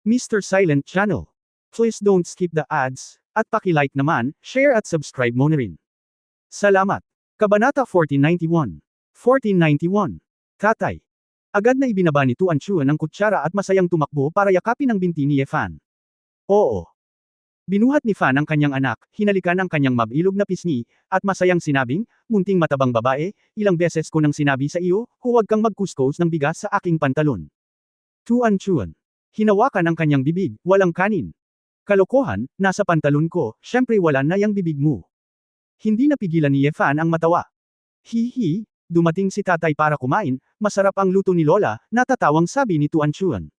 Mr. Silent Channel. Please don't skip the ads, at paki-like naman, share at subscribe mo na rin. Salamat. Kabanata 1491. 1491. Tatay. Agad na ibinaba ni Tuan Chuan ang kutsara at masayang tumakbo para yakapin ang binti ni Fan. Oo. Binuhat ni Fan ang kanyang anak, hinalikan ang kanyang mabilog na pisngi, at masayang sinabing, munting matabang babae, ilang beses ko nang sinabi sa iyo, huwag kang magkuskos ng bigas sa aking pantalon. Tuan Chuan. Hinawakan ang kanyang bibig, walang kanin. Kalokohan, nasa pantalon ko, syempre wala na yang bibig mo. Hindi napigilan ni Fan ang matawa. Hihi, dumating si tatay para kumain, masarap ang luto ni Lola, natatawang sabi ni Tuan Chuan.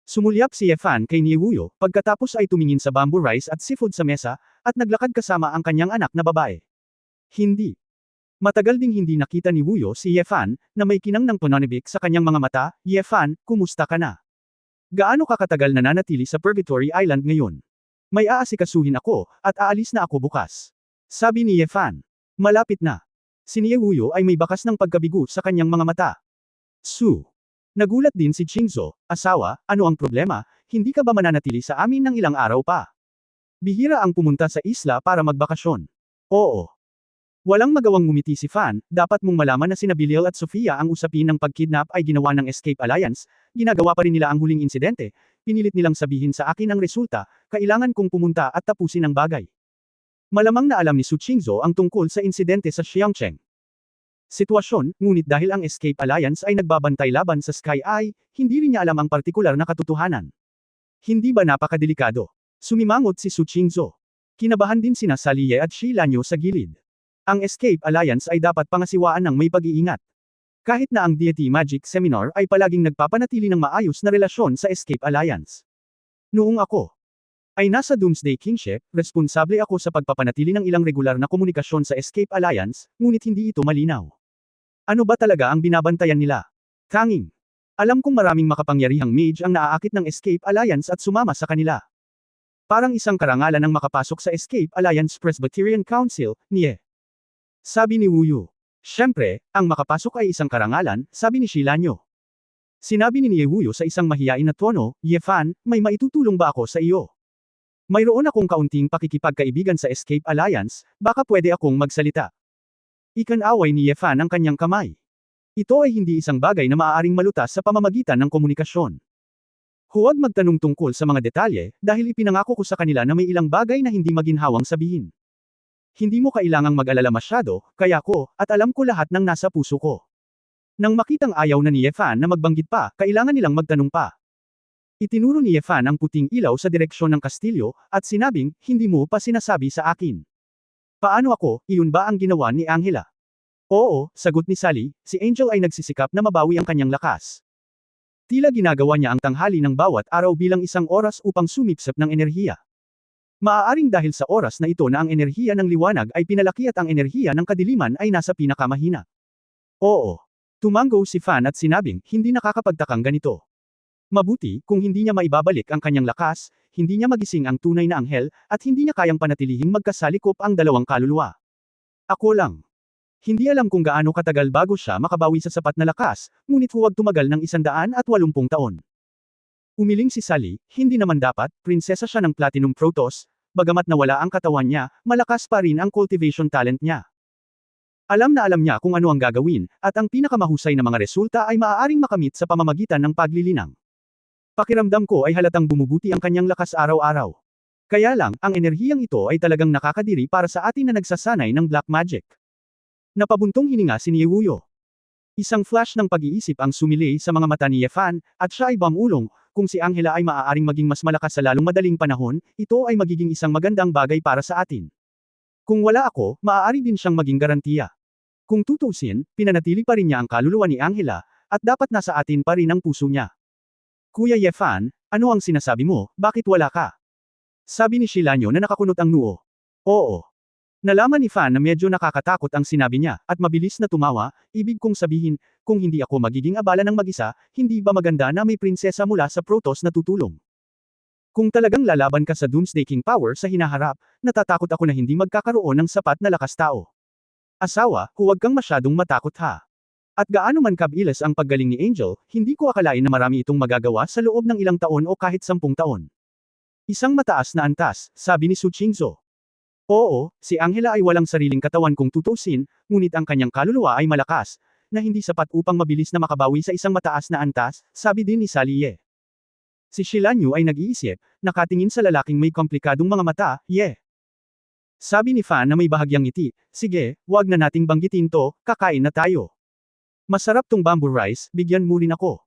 Sumulyap si Fan kay Niewuyo, pagkatapos ay tumingin sa bamboo rice at seafood sa mesa, at naglakad kasama ang kanyang anak na babae. Hindi. Matagal ding hindi nakita ni Wuyo si Fan, na may kinang ng pananibik sa kanyang mga mata. Fan, kumusta ka na? Gaano ka katagal nananatili sa Purgatory Island ngayon? May aasikasuhin ako, at aalis na ako bukas. Sabi ni Fan. Malapit na. Si Niewuyo ay may bakas ng pagkabigo sa kanyang mga mata. Su. Nagulat din si Qingzo, asawa, ano ang problema, hindi ka ba mananatili sa amin ng ilang araw pa? Bihira ang pumunta sa isla para magbakasyon. Oo. Walang magawang ngumiti si Fan, dapat mong malaman na sina Bilil at Sofia ang usapin ng pagkidnap ay ginawa ng Escape Alliance, ginagawa pa rin nila ang huling insidente, pinilit nilang sabihin sa akin ang resulta, kailangan kong pumunta at tapusin ang bagay. Malamang na alam ni Su Qingzo ang tungkol sa insidente sa Xiangcheng. Sitwasyon, ngunit dahil ang Escape Alliance ay nagbabantay laban sa Sky Eye, hindi rin niya alam ang partikular na katotohanan. Hindi ba napakadelikado? Sumimangot si Su Qingzo. Kinabahan din sina Salie at Shi Lanyo sa gilid. Ang Escape Alliance ay dapat pangasiwaan ng may pag-iingat. Kahit na ang Deity Magic Seminar ay palaging nagpapanatili ng maayos na relasyon sa Escape Alliance. Noong ako ay nasa Doomsday Kingship, responsable ako sa pagpapanatili ng ilang regular na komunikasyon sa Escape Alliance, ngunit hindi ito malinaw. Ano ba talaga ang binabantayan nila? Tanging. Alam kong maraming makapangyarihang mage ang naaakit ng Escape Alliance at sumama sa kanila. Parang isang karangalan ang makapasok sa Escape Alliance Presbyterian Council, niye. Sabi ni Wuyo. Siyempre, ang makapasok ay isang karangalan, sabi ni Shilanyo. Sinabi ni Niewuyo sa isang mahiyain na tono, Fan, may maitutulong ba ako sa iyo? Mayroon akong kaunting pakikipagkaibigan sa Escape Alliance, baka pwede akong magsalita. Ikan-away ni Fan ang kanyang kamay. Ito ay hindi isang bagay na maaaring malutas sa pamamagitan ng komunikasyon. Huwag magtanong tungkol sa mga detalye, dahil ipinangako ko sa kanila na may ilang bagay na hindi maginhawang sabihin. Hindi mo kailangang mag-alala masyado, kaya ko, at alam ko lahat ng nasa puso ko. Nang makitang ayaw na ni Fan na magbanggit pa, kailangan nilang magtanong pa. Itinuro ni Fan ang puting ilaw sa direksyon ng kastilyo, at sinabing, hindi mo pa sinasabi sa akin. Paano ako, iyon ba ang ginawa ni Angela? Oo, sagot ni Sally, si Angel ay nagsisikap na mabawi ang kanyang lakas. Tila ginagawa niya ang tanghali ng bawat araw bilang isang oras upang sumipsip ng enerhiya. Maaaring dahil sa oras na ito na ang enerhiya ng liwanag ay pinalaki at ang enerhiya ng kadiliman ay nasa pinakamahina. Oo. Tumango si Fan at sinabing, hindi nakakapagtakang ganito. Mabuti, kung hindi niya maibabalik ang kanyang lakas, hindi niya magising ang tunay na anghel, at hindi niya kayang panatilihing magkasalikop ang dalawang kaluluwa. Ako lang. Hindi alam kung gaano katagal bago siya makabawi sa sapat na lakas, ngunit huwag tumagal ng 180 taon. Umiling si Sally, hindi naman dapat, prinsesa siya ng Platinum Protoss, bagamat nawala ang katawan niya, malakas pa rin ang cultivation talent niya. Alam na alam niya kung ano ang gagawin, at ang pinakamahusay na mga resulta ay maaaring makamit sa pamamagitan ng paglilinang. Pakiramdam ko ay halatang bumubuti ang kanyang lakas araw-araw. Kaya lang, ang enerhiyang ito ay talagang nakakadiri para sa atin na nagsasanay ng black magic. Napabuntong hininga si Niewuyo. Isang flash ng pag-iisip ang sumilay sa mga mata ni Fan, at siya ay bumulong, kung si Angela ay maaaring maging mas malakas sa lalong madaling panahon, ito ay magiging isang magandang bagay para sa atin. Kung wala ako, maaari din siyang maging garantiya. Kung tutusin, pinanatili pa rin niya ang kaluluwa ni Angela, at dapat nasa atin pa rin ang puso niya. Kuya Fan, ano ang sinasabi mo, bakit wala ka? Sabi ni Shilanyo na nakakunot ang noo. Oo. Nalaman ni Fan na medyo nakakatakot ang sinabi niya, at mabilis na tumawa, ibig kong sabihin, kung hindi ako magiging abala ng mag-isa, hindi ba maganda na may prinsesa mula sa Protoss na tutulong? Kung talagang lalaban ka sa Doomsday King power sa hinaharap, natatakot ako na hindi magkakaroon ng sapat na lakas tao. Asawa, huwag kang masyadong matakot ha. At gaano man kabilis ang paggaling ni Angel, hindi ko akalain na marami itong magagawa sa loob ng ilang taon o kahit 10 taon. Isang mataas na antas, sabi ni Su Qingzhou. Oo, si Angela ay walang sariling katawan kung tutusin, ngunit ang kanyang kaluluwa ay malakas, na hindi sapat upang mabilis na makabawi sa isang mataas na antas, sabi din ni Sally Ye. Si Shilanyu ay nag-iisip, nakatingin sa lalaking may komplikadong mga mata, Ye. Sabi ni Fan na may bahagyang ngiti, sige, wag na nating banggitin to, kakain na tayo. Masarap tong bamboo rice, bigyan mo rin ako.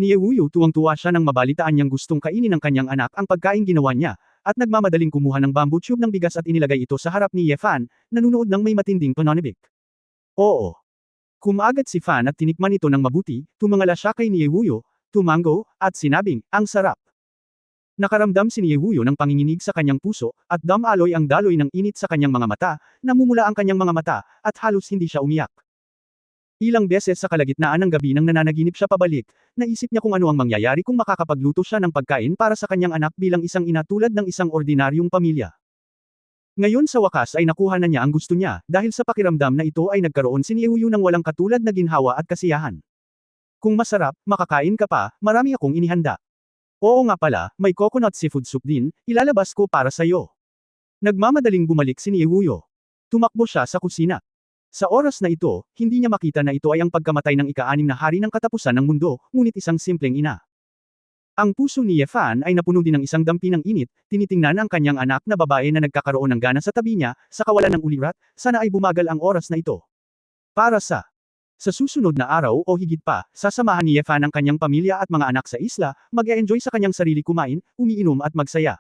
Ni Yewuyu tuwang-tuwa siya nang mabalitaan niyang gustong kainin ng kanyang anak ang pagkain ginawa niya, at nagmamadaling kumuha ng bamboo tube ng bigas at inilagay ito sa harap ni Ye Fan, nanunood ng may matinding pananabik. Oo. Kumagat si Fan at tinikman ito ng mabuti, tumangala siya kay ni Yewuyu, tumango, at sinabing, ang sarap. Nakaramdam si ni Yewuyu ng panginginig sa kanyang puso, at damaloy ang daloy ng init sa kanyang mga mata, namumula ang kanyang mga mata, at halos hindi siya umiyak. Ilang beses sa kalagitnaan ng gabi nang nananaginip siya pabalik, naisip niya kung ano ang mangyayari kung makakapagluto siya ng pagkain para sa kanyang anak bilang isang ina tulad ng isang ordinaryong pamilya. Ngayon sa wakas ay nakuha na niya ang gusto niya, dahil sa pakiramdam na ito ay nagkaroon si Yewuyu ng walang katulad na ginhawa at kasiyahan. Kung masarap, makakain ka pa, marami akong inihanda. Oo nga pala, may coconut seafood soup din, ilalabas ko para sa'yo. Nagmamadaling bumalik si Yewuyu. Tumakbo siya sa kusina. Sa oras na ito, hindi niya makita na ito ay ang pagkamatay ng ika-6 na hari ng katapusan ng mundo, ngunit isang simpleng ina. Ang puso ni Ye Fan ay napuno din ng isang dampi ng init, tinitingnan ang kanyang anak na babae na nagkakaroon ng gana sa tabi niya, sa kawalan ng ulirat, sana ay bumagal ang oras na ito. Para sa susunod na araw o higit pa, sasamahan ni Ye Fan ang kanyang pamilya at mga anak sa isla, mag-e-enjoy sa kanyang sarili kumain, umiinom at magsaya.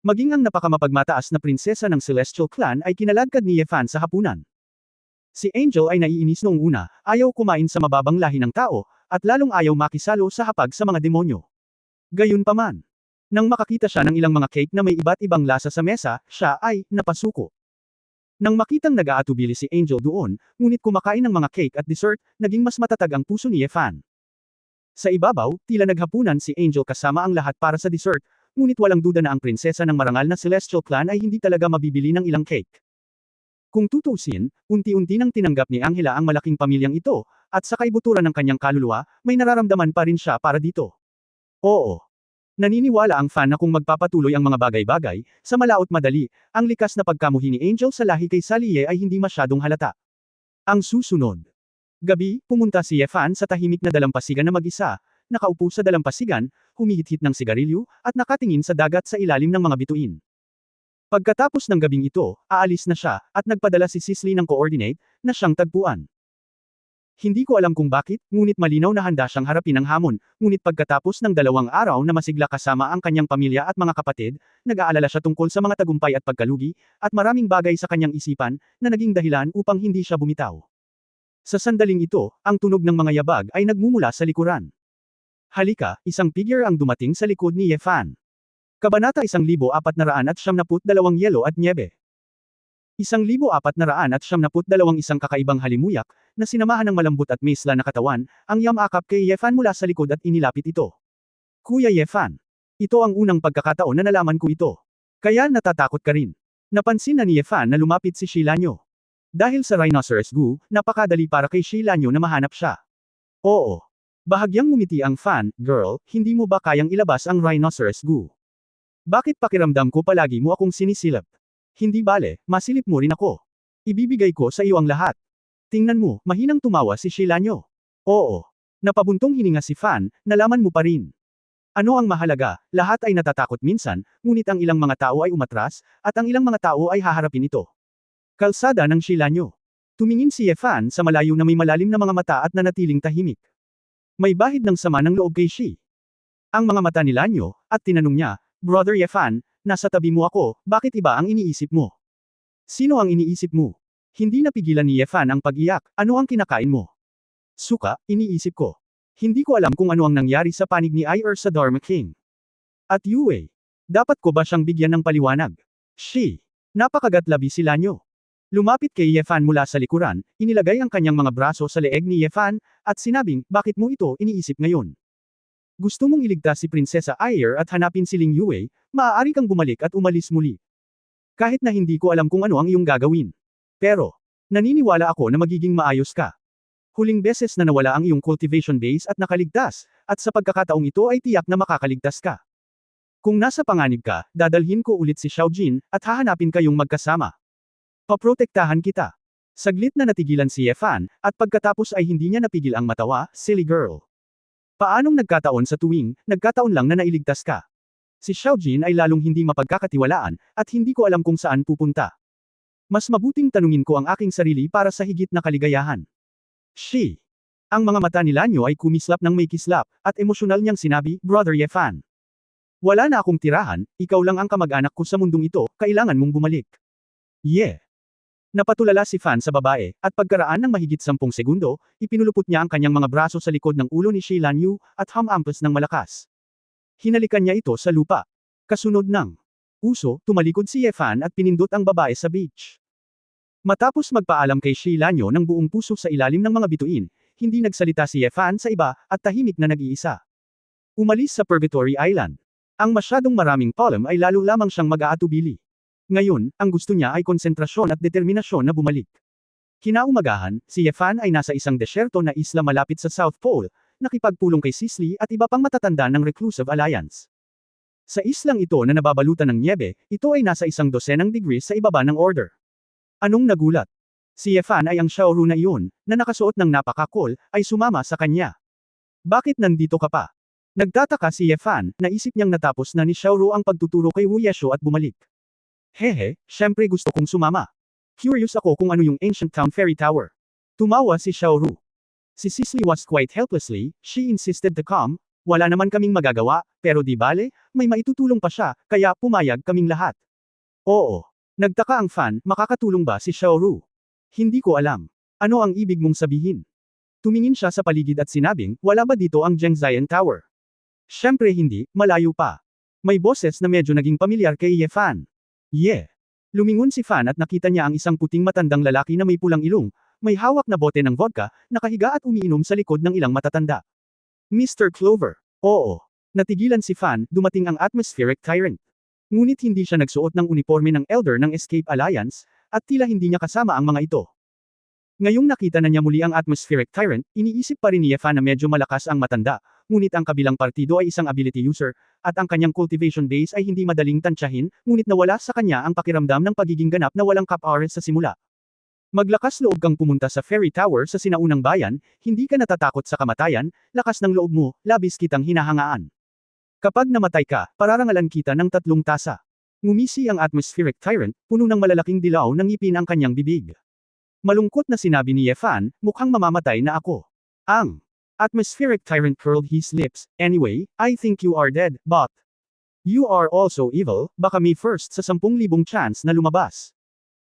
Maging ang napakamapagmataas na prinsesa ng Celestial Clan ay kinaladkad ni Ye Fan sa hapunan. Si Angel ay naiinis noong una, ayaw kumain sa mababang lahi ng tao, at lalong ayaw makisalo sa hapag sa mga demonyo. Gayunpaman, nang makakita siya ng ilang mga cake na may iba't ibang lasa sa mesa, siya ay napasuko. Nang makitang nag-aatubili si Angel doon, ngunit kumakain ng mga cake at dessert, naging mas matatag ang puso ni Ye Fan. Sa ibabaw, tila naghapunan si Angel kasama ang lahat para sa dessert, ngunit walang duda na ang prinsesa ng marangal na Celestial Clan ay hindi talaga mabibili ng ilang cake. Kung tutusin, unti-unti nang tinanggap ni Angela ang malaking pamilyang ito, at sa kaibuturan ng kanyang kaluluwa, may nararamdaman pa rin siya para dito. Oo. Naniniwala ang Fan na kung magpapatuloy ang mga bagay-bagay, sa malaot madali, ang likas na pagkamuhi ni Angel sa lahi kay Sally Ye ay hindi masyadong halata. Ang susunod. Gabi, pumunta si Ye Fan sa tahimik na dalampasigan na mag-isa, nakaupo sa dalampasigan, humihit-hit ng sigarilyo, at nakatingin sa dagat sa ilalim ng mga bituin. Pagkatapos ng gabing ito, aalis na siya, at nagpadala si Sisley ng coordinate, na siyang tagpuan. Hindi ko alam kung bakit, ngunit malinaw na handa siyang harapin ang hamon, ngunit pagkatapos ng 2 araw na masigla kasama ang kanyang pamilya at mga kapatid, nag-aalala siya tungkol sa mga tagumpay at pagkalugi, at maraming bagay sa kanyang isipan, na naging dahilan upang hindi siya bumitaw. Sa sandaling ito, ang tunog ng mga yabag ay nagmumula sa likuran. Halika, isang figure ang dumating sa likod ni Ye Fan. Kabanata 1492 Yelo at Niebe. 1492 isang kakaibang halimuyak, na sinamahan ng malambot at mesla na katawan, ang yamakap kay Ye Fan mula sa likod at inilapit ito. Kuya Ye Fan. Ito ang unang pagkakataon na nalaman ko ito. Kaya natatakot ka rin. Napansin na ni Ye Fan na lumapit si Shilanyo. Dahil sa Rhinoceros Gu, napakadali para kay Shilanyo na mahanap siya. Oo. Bahagyang ngumiti ang Fan, girl, hindi mo ba kayang ilabas ang Rhinoceros Gu? Bakit pakiramdam ko palagi mo akong sinisilap? Hindi bale, masilip mo rin ako. Ibibigay ko sa iyo ang lahat. Tingnan mo, mahinang tumawa si Shilanyo. Oo. Napabuntong hininga si Fan, nalaman mo pa rin. Ano ang mahalaga, lahat ay natatakot minsan, ngunit ang ilang mga tao ay umatras, at ang ilang mga tao ay haharapin ito. Kalsada ng Shilanyo. Tumingin si Ye Fan sa malayo na may malalim na mga mata at nanatiling tahimik. May bahid ng sama ng loob kay Shi. Ang mga mata ni Lanyo, at tinanong niya, Brother Ye Fan, nasa tabi mo ako, bakit iba ang iniisip mo? Sino ang iniisip mo? Hindi napigilan ni Ye Fan ang pag-iyak, ano ang kinakain mo? Suka, iniisip ko. Hindi ko alam kung ano ang nangyari sa panig ni Ir sa Dharma King. At Yue, dapat ko ba siyang bigyan ng paliwanag? Shi, napakagatlabi si Lanyo. Lumapit kay Ye Fan mula sa likuran, inilagay ang kanyang mga braso sa leeg ni Ye Fan, at sinabing, bakit mo ito iniisip ngayon? Gusto mong iligtas si Prinsesa Air at hanapin si Ling Yue, maaari kang bumalik at umalis muli. Kahit na hindi ko alam kung ano ang iyong gagawin. Pero, naniniwala ako na magiging maayos ka. Huling beses na nawala ang iyong cultivation base at nakaligtas, at sa pagkakataong ito ay tiyak na makakaligtas ka. Kung nasa panganib ka, dadalhin ko ulit si Xiaojin, at hahanapin kayong magkasama. Paprotektahan kita. Saglit na natigilan si Ye Fan, at pagkatapos ay hindi niya napigil ang matawa, silly girl. Paanong nagkataon sa tuwing, nagkataon lang na nailigtas ka? Si Xiaojin ay lalong hindi mapagkakatiwalaan, at hindi ko alam kung saan pupunta. Mas mabuting tanungin ko ang aking sarili para sa higit na kaligayahan. She. Ang mga mata ni Lanyo ay kumislap ng may kislap, at emosyonal niyang sinabi, Brother Ye Fan. Wala na akong tirahan, ikaw lang ang kamag-anak ko sa mundong ito, kailangan mong bumalik. Yeah. Napatulala si Fan sa babae, at pagkaraan ng mahigit 10 segundo, ipinulupot niya ang kanyang mga braso sa likod ng ulo ni Shi Lanyu, at humampas ng malakas. Hinalikan niya ito sa lupa. Kasunod ng uso, tumalikod si Ye Fan at pinindot ang babae sa beach. Matapos magpaalam kay Shi Lanyo ng buong puso sa ilalim ng mga bituin, hindi nagsalita si Ye Fan sa iba, at tahimik na nag-iisa. Umalis sa Purgatory Island. Ang masyadong maraming palm ay lalo lamang siyang mag-aatubili. Ngayon, ang gusto niya ay konsentrasyon at determinasyon na bumalik. Kinaumagahan, si Ye Fan ay nasa isang desyerto na isla malapit sa South Pole, nakipagpulong kay Sisley at iba pang matatanda ng Reclusive Alliance. Sa islang ito na nababalutan ng niebe, ito ay nasa 100 degrees sa ibaba ng order. Anong nagulat? Si Ye Fan ay ang Xiaoru na iyon, na nakasuot ng napaka-cool, ay sumama sa kanya. Bakit nandito ka pa? Nagtataka si Ye Fan, naisip niyang natapos na ni Xiaoru ang pagtuturo kay Wu Yeshu at bumalik. Hehe, syempre gusto kong sumama. Curious ako kung ano yung Ancient Town Fairy Tower. Tumawa si Xiaoru. Si Sisley was quite helplessly, she insisted to come, wala naman kaming magagawa, pero di bale, may maitutulong pa siya, kaya pumayag kaming lahat. Oo. Nagtaka ang Fan, makakatulong ba si Xiaoru? Hindi ko alam. Ano ang ibig mong sabihin? Tumingin siya sa paligid at sinabing, wala ba dito ang Zhengzaian Tower? Syempre hindi, malayo pa. May boses na medyo naging pamilyar kay Ye Fan. Yeah. Lumingon si Fan at nakita niya ang isang puting matandang lalaki na may pulang ilong, may hawak na bote ng vodka, nakahiga at umiinom sa likod ng ilang matatanda. Mr. Clover. Oo. Natigilan si Fan, dumating ang atmospheric tyrant. Ngunit hindi siya nagsuot ng uniforme ng Elder ng Escape Alliance, at tila hindi niya kasama ang mga ito. Ngayong nakita na niya muli ang atmospheric tyrant, iniisip pa rin ni Ye Fan na medyo malakas ang matanda, ngunit ang kabilang partido ay isang ability user, at ang kanyang cultivation base ay hindi madaling tansyahin, ngunit nawala sa kanya ang pakiramdam ng pagiging ganap na walang cap-hours sa simula. Maglakas loob kang pumunta sa Fairy Tower sa sinaunang bayan, hindi ka natatakot sa kamatayan, lakas ng loob mo, labis kitang hinahangaan. Kapag namatay ka, pararangalan kita ng 3 tasa. Ngumisi ang atmospheric tyrant, puno ng malalaking dilaw ng ngipin ang kanyang bibig. Malungkot na sinabi ni Ye Fan, mukhang mamamatay na ako. Ang atmospheric tyrant curled his lips, anyway, I think you are dead, but you are also evil, baka may first sa 10,000 chance na lumabas.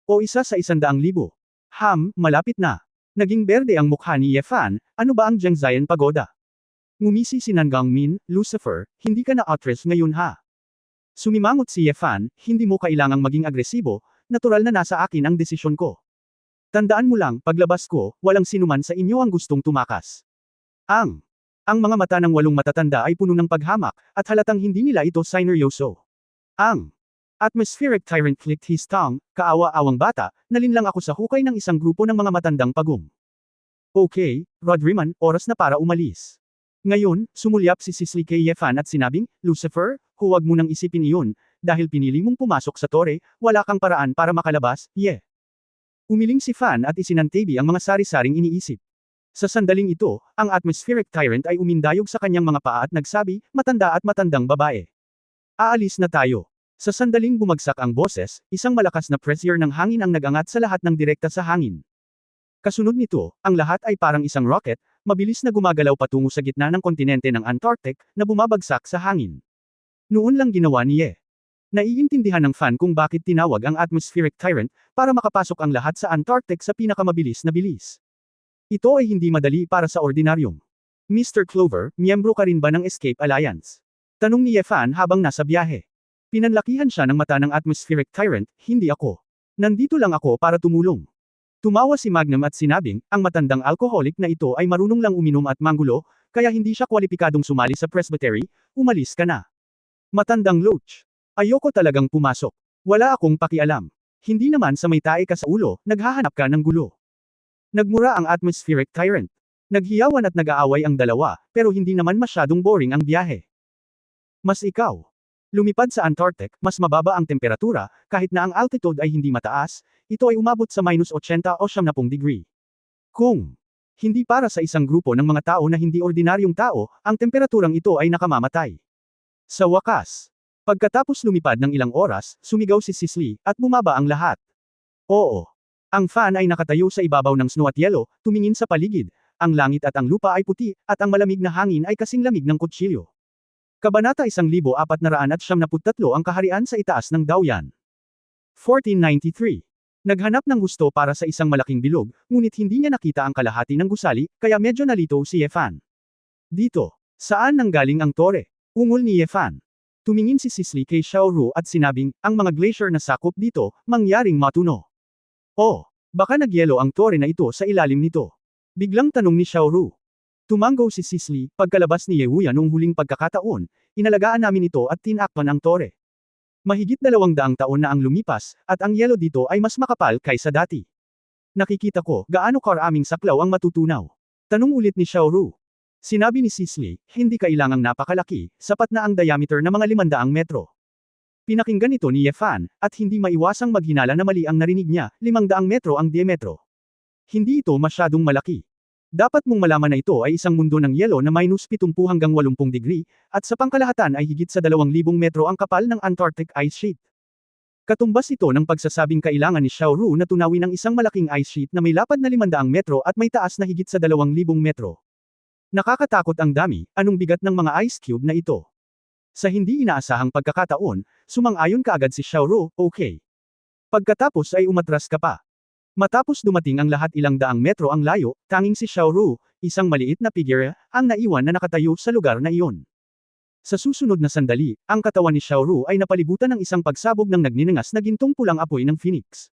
O isa sa 100,000. Malapit na. Naging berde ang mukha ni Ye Fan, ano ba ang Zhengzaian Pagoda? Ngumisi si Nangang Min, Lucifer, hindi ka na actress ngayon ha. Sumimangot si Ye Fan, hindi mo kailangang maging agresibo, natural na nasa akin ang desisyon ko. Tandaan mo lang, paglabas ko, walang sinuman sa inyo ang gustong tumakas. Ang mga mata ng 8 matatanda ay puno ng paghamak, at halatang hindi nila ito sineryoso. Ang atmospheric tyrant clicked his tongue, kaawa-awang bata, nalinlang ako sa hukay ng isang grupo ng mga matandang pagong. Okay, Rodriman, oras na para umalis. Ngayon, sumulyap si Sisley kay Ye Fan at sinabing, Lucifer, huwag mo nang isipin iyon, dahil pinili mong pumasok sa tore, wala kang paraan para makalabas, Ye. Umiling si Fan at isinantabi ang mga sari-saring iniisip. Sa sandaling ito, ang atmospheric tyrant ay umindayog sa kanyang mga paa at nagsabi, matanda at matandang babae. Aalis na tayo. Sa sandaling bumagsak ang boses, isang malakas na pressure ng hangin ang nagangat sa lahat ng direkta sa hangin. Kasunod nito, ang lahat ay parang isang rocket, mabilis na gumagalaw patungo sa gitna ng kontinente ng Antarctic, na bumabagsak sa hangin. Noon lang ginawa ni Ye. Naiintindihan ng Fan kung bakit tinawag ang atmospheric tyrant, para makapasok ang lahat sa Antarctic sa pinakamabilis na bilis. Ito ay hindi madali para sa ordinaryong. Mr. Clover, miyembro ka rin ba ng Escape Alliance? Tanong ni Ye Fan habang nasa biyahe. Pinanlakihan siya ng mata ng atmospheric tyrant, hindi ako. Nandito lang ako para tumulong. Tumawa si Magnum at sinabing, ang matandang alcoholic na ito ay marunong lang uminom at manggulo, kaya hindi siya kwalipikadong sumali sa presbytery, umalis ka na. Matandang loach. Ayoko talagang pumasok. Wala akong pakialam. Hindi naman sa may tae ka sa ulo, naghahanap ka ng gulo. Nagmura ang atmospheric tyrant. Naghiyawan at nag-aaway ang dalawa, pero hindi naman masyadong boring ang biyahe. Mas ikaw. Lumipad sa Antarctic, mas mababa ang temperatura, kahit na ang altitude ay hindi mataas, ito ay umabot sa -80 o 70 degree. Kung hindi para sa isang grupo ng mga tao na hindi ordinaryong tao, ang temperaturang ito ay nakamamatay. Sa wakas, pagkatapos lumipad ng ilang oras, sumigaw si Sisley, at bumaba ang lahat. Oo. Ang fan ay nakatayo sa ibabaw ng snow at yelo, tumingin sa paligid. Ang langit at ang lupa ay puti, at ang malamig na hangin ay kasing lamig ng kutsilyo. Kabanata 1473 ang kaharian sa itaas ng Daoyan. 1493. Naghanap ng husto para sa isang malaking bilog, ngunit hindi niya nakita ang kalahati ng gusali, kaya medyo nalito si Yefan. Dito. Saan nanggaling ang tore? Ungol ni Yefan. Tumingin si Sisley kay Xiaoru at sinabing, ang mga glacier na sakop dito, mangyaring matuno. Oh, baka nagyelo ang tore na ito sa ilalim nito. Biglang tanong ni Xiaoru. Tumanggaw si Sisley, pagkalabas ni Yehuya noong huling pagkakataon, inalagaan namin ito at tinakpan ang tore. Mahigit 200 taon na ang lumipas, at ang yelo dito ay mas makapal kaysa dati. Nakikita ko, gaano karaming saklaw ang matutunaw. Tanong ulit ni Xiaoru. Sinabi ni Sisley, hindi kailangang napakalaki, sapat na ang diameter na mga 500 metro. Pinakinggan ito ni Yefan, at hindi maiwasang maghinala na mali ang narinig niya, 500 metro ang diametro. Hindi ito masyadong malaki. Dapat mong malaman na ito ay isang mundo ng yelo na -70 hanggang 80 degree, at sa pangkalahatan ay higit sa 2,000 metro ang kapal ng Antarctic ice sheet. Katumbas ito ng pagsasabing kailangan ni Xiaoru na tunawin ang isang malaking ice sheet na may lapad na 500 metro at may taas na higit sa 2,000 metro. Nakakatakot ang dami, anong bigat ng mga ice cube na ito. Sa hindi inaasahang pagkakataon, sumang-ayon kaagad si Xiaoru, okay. Pagkatapos ay umatras ka pa. Matapos dumating ang lahat ilang daang metro ang layo, tanging si Xiaoru, isang maliit na figure, ang naiwan na nakatayo sa lugar na iyon. Sa susunod na sandali, ang katawan ni Xiaoru ay napalibutan ng isang pagsabog ng nagninangas na gintong pulang apoy ng phoenix.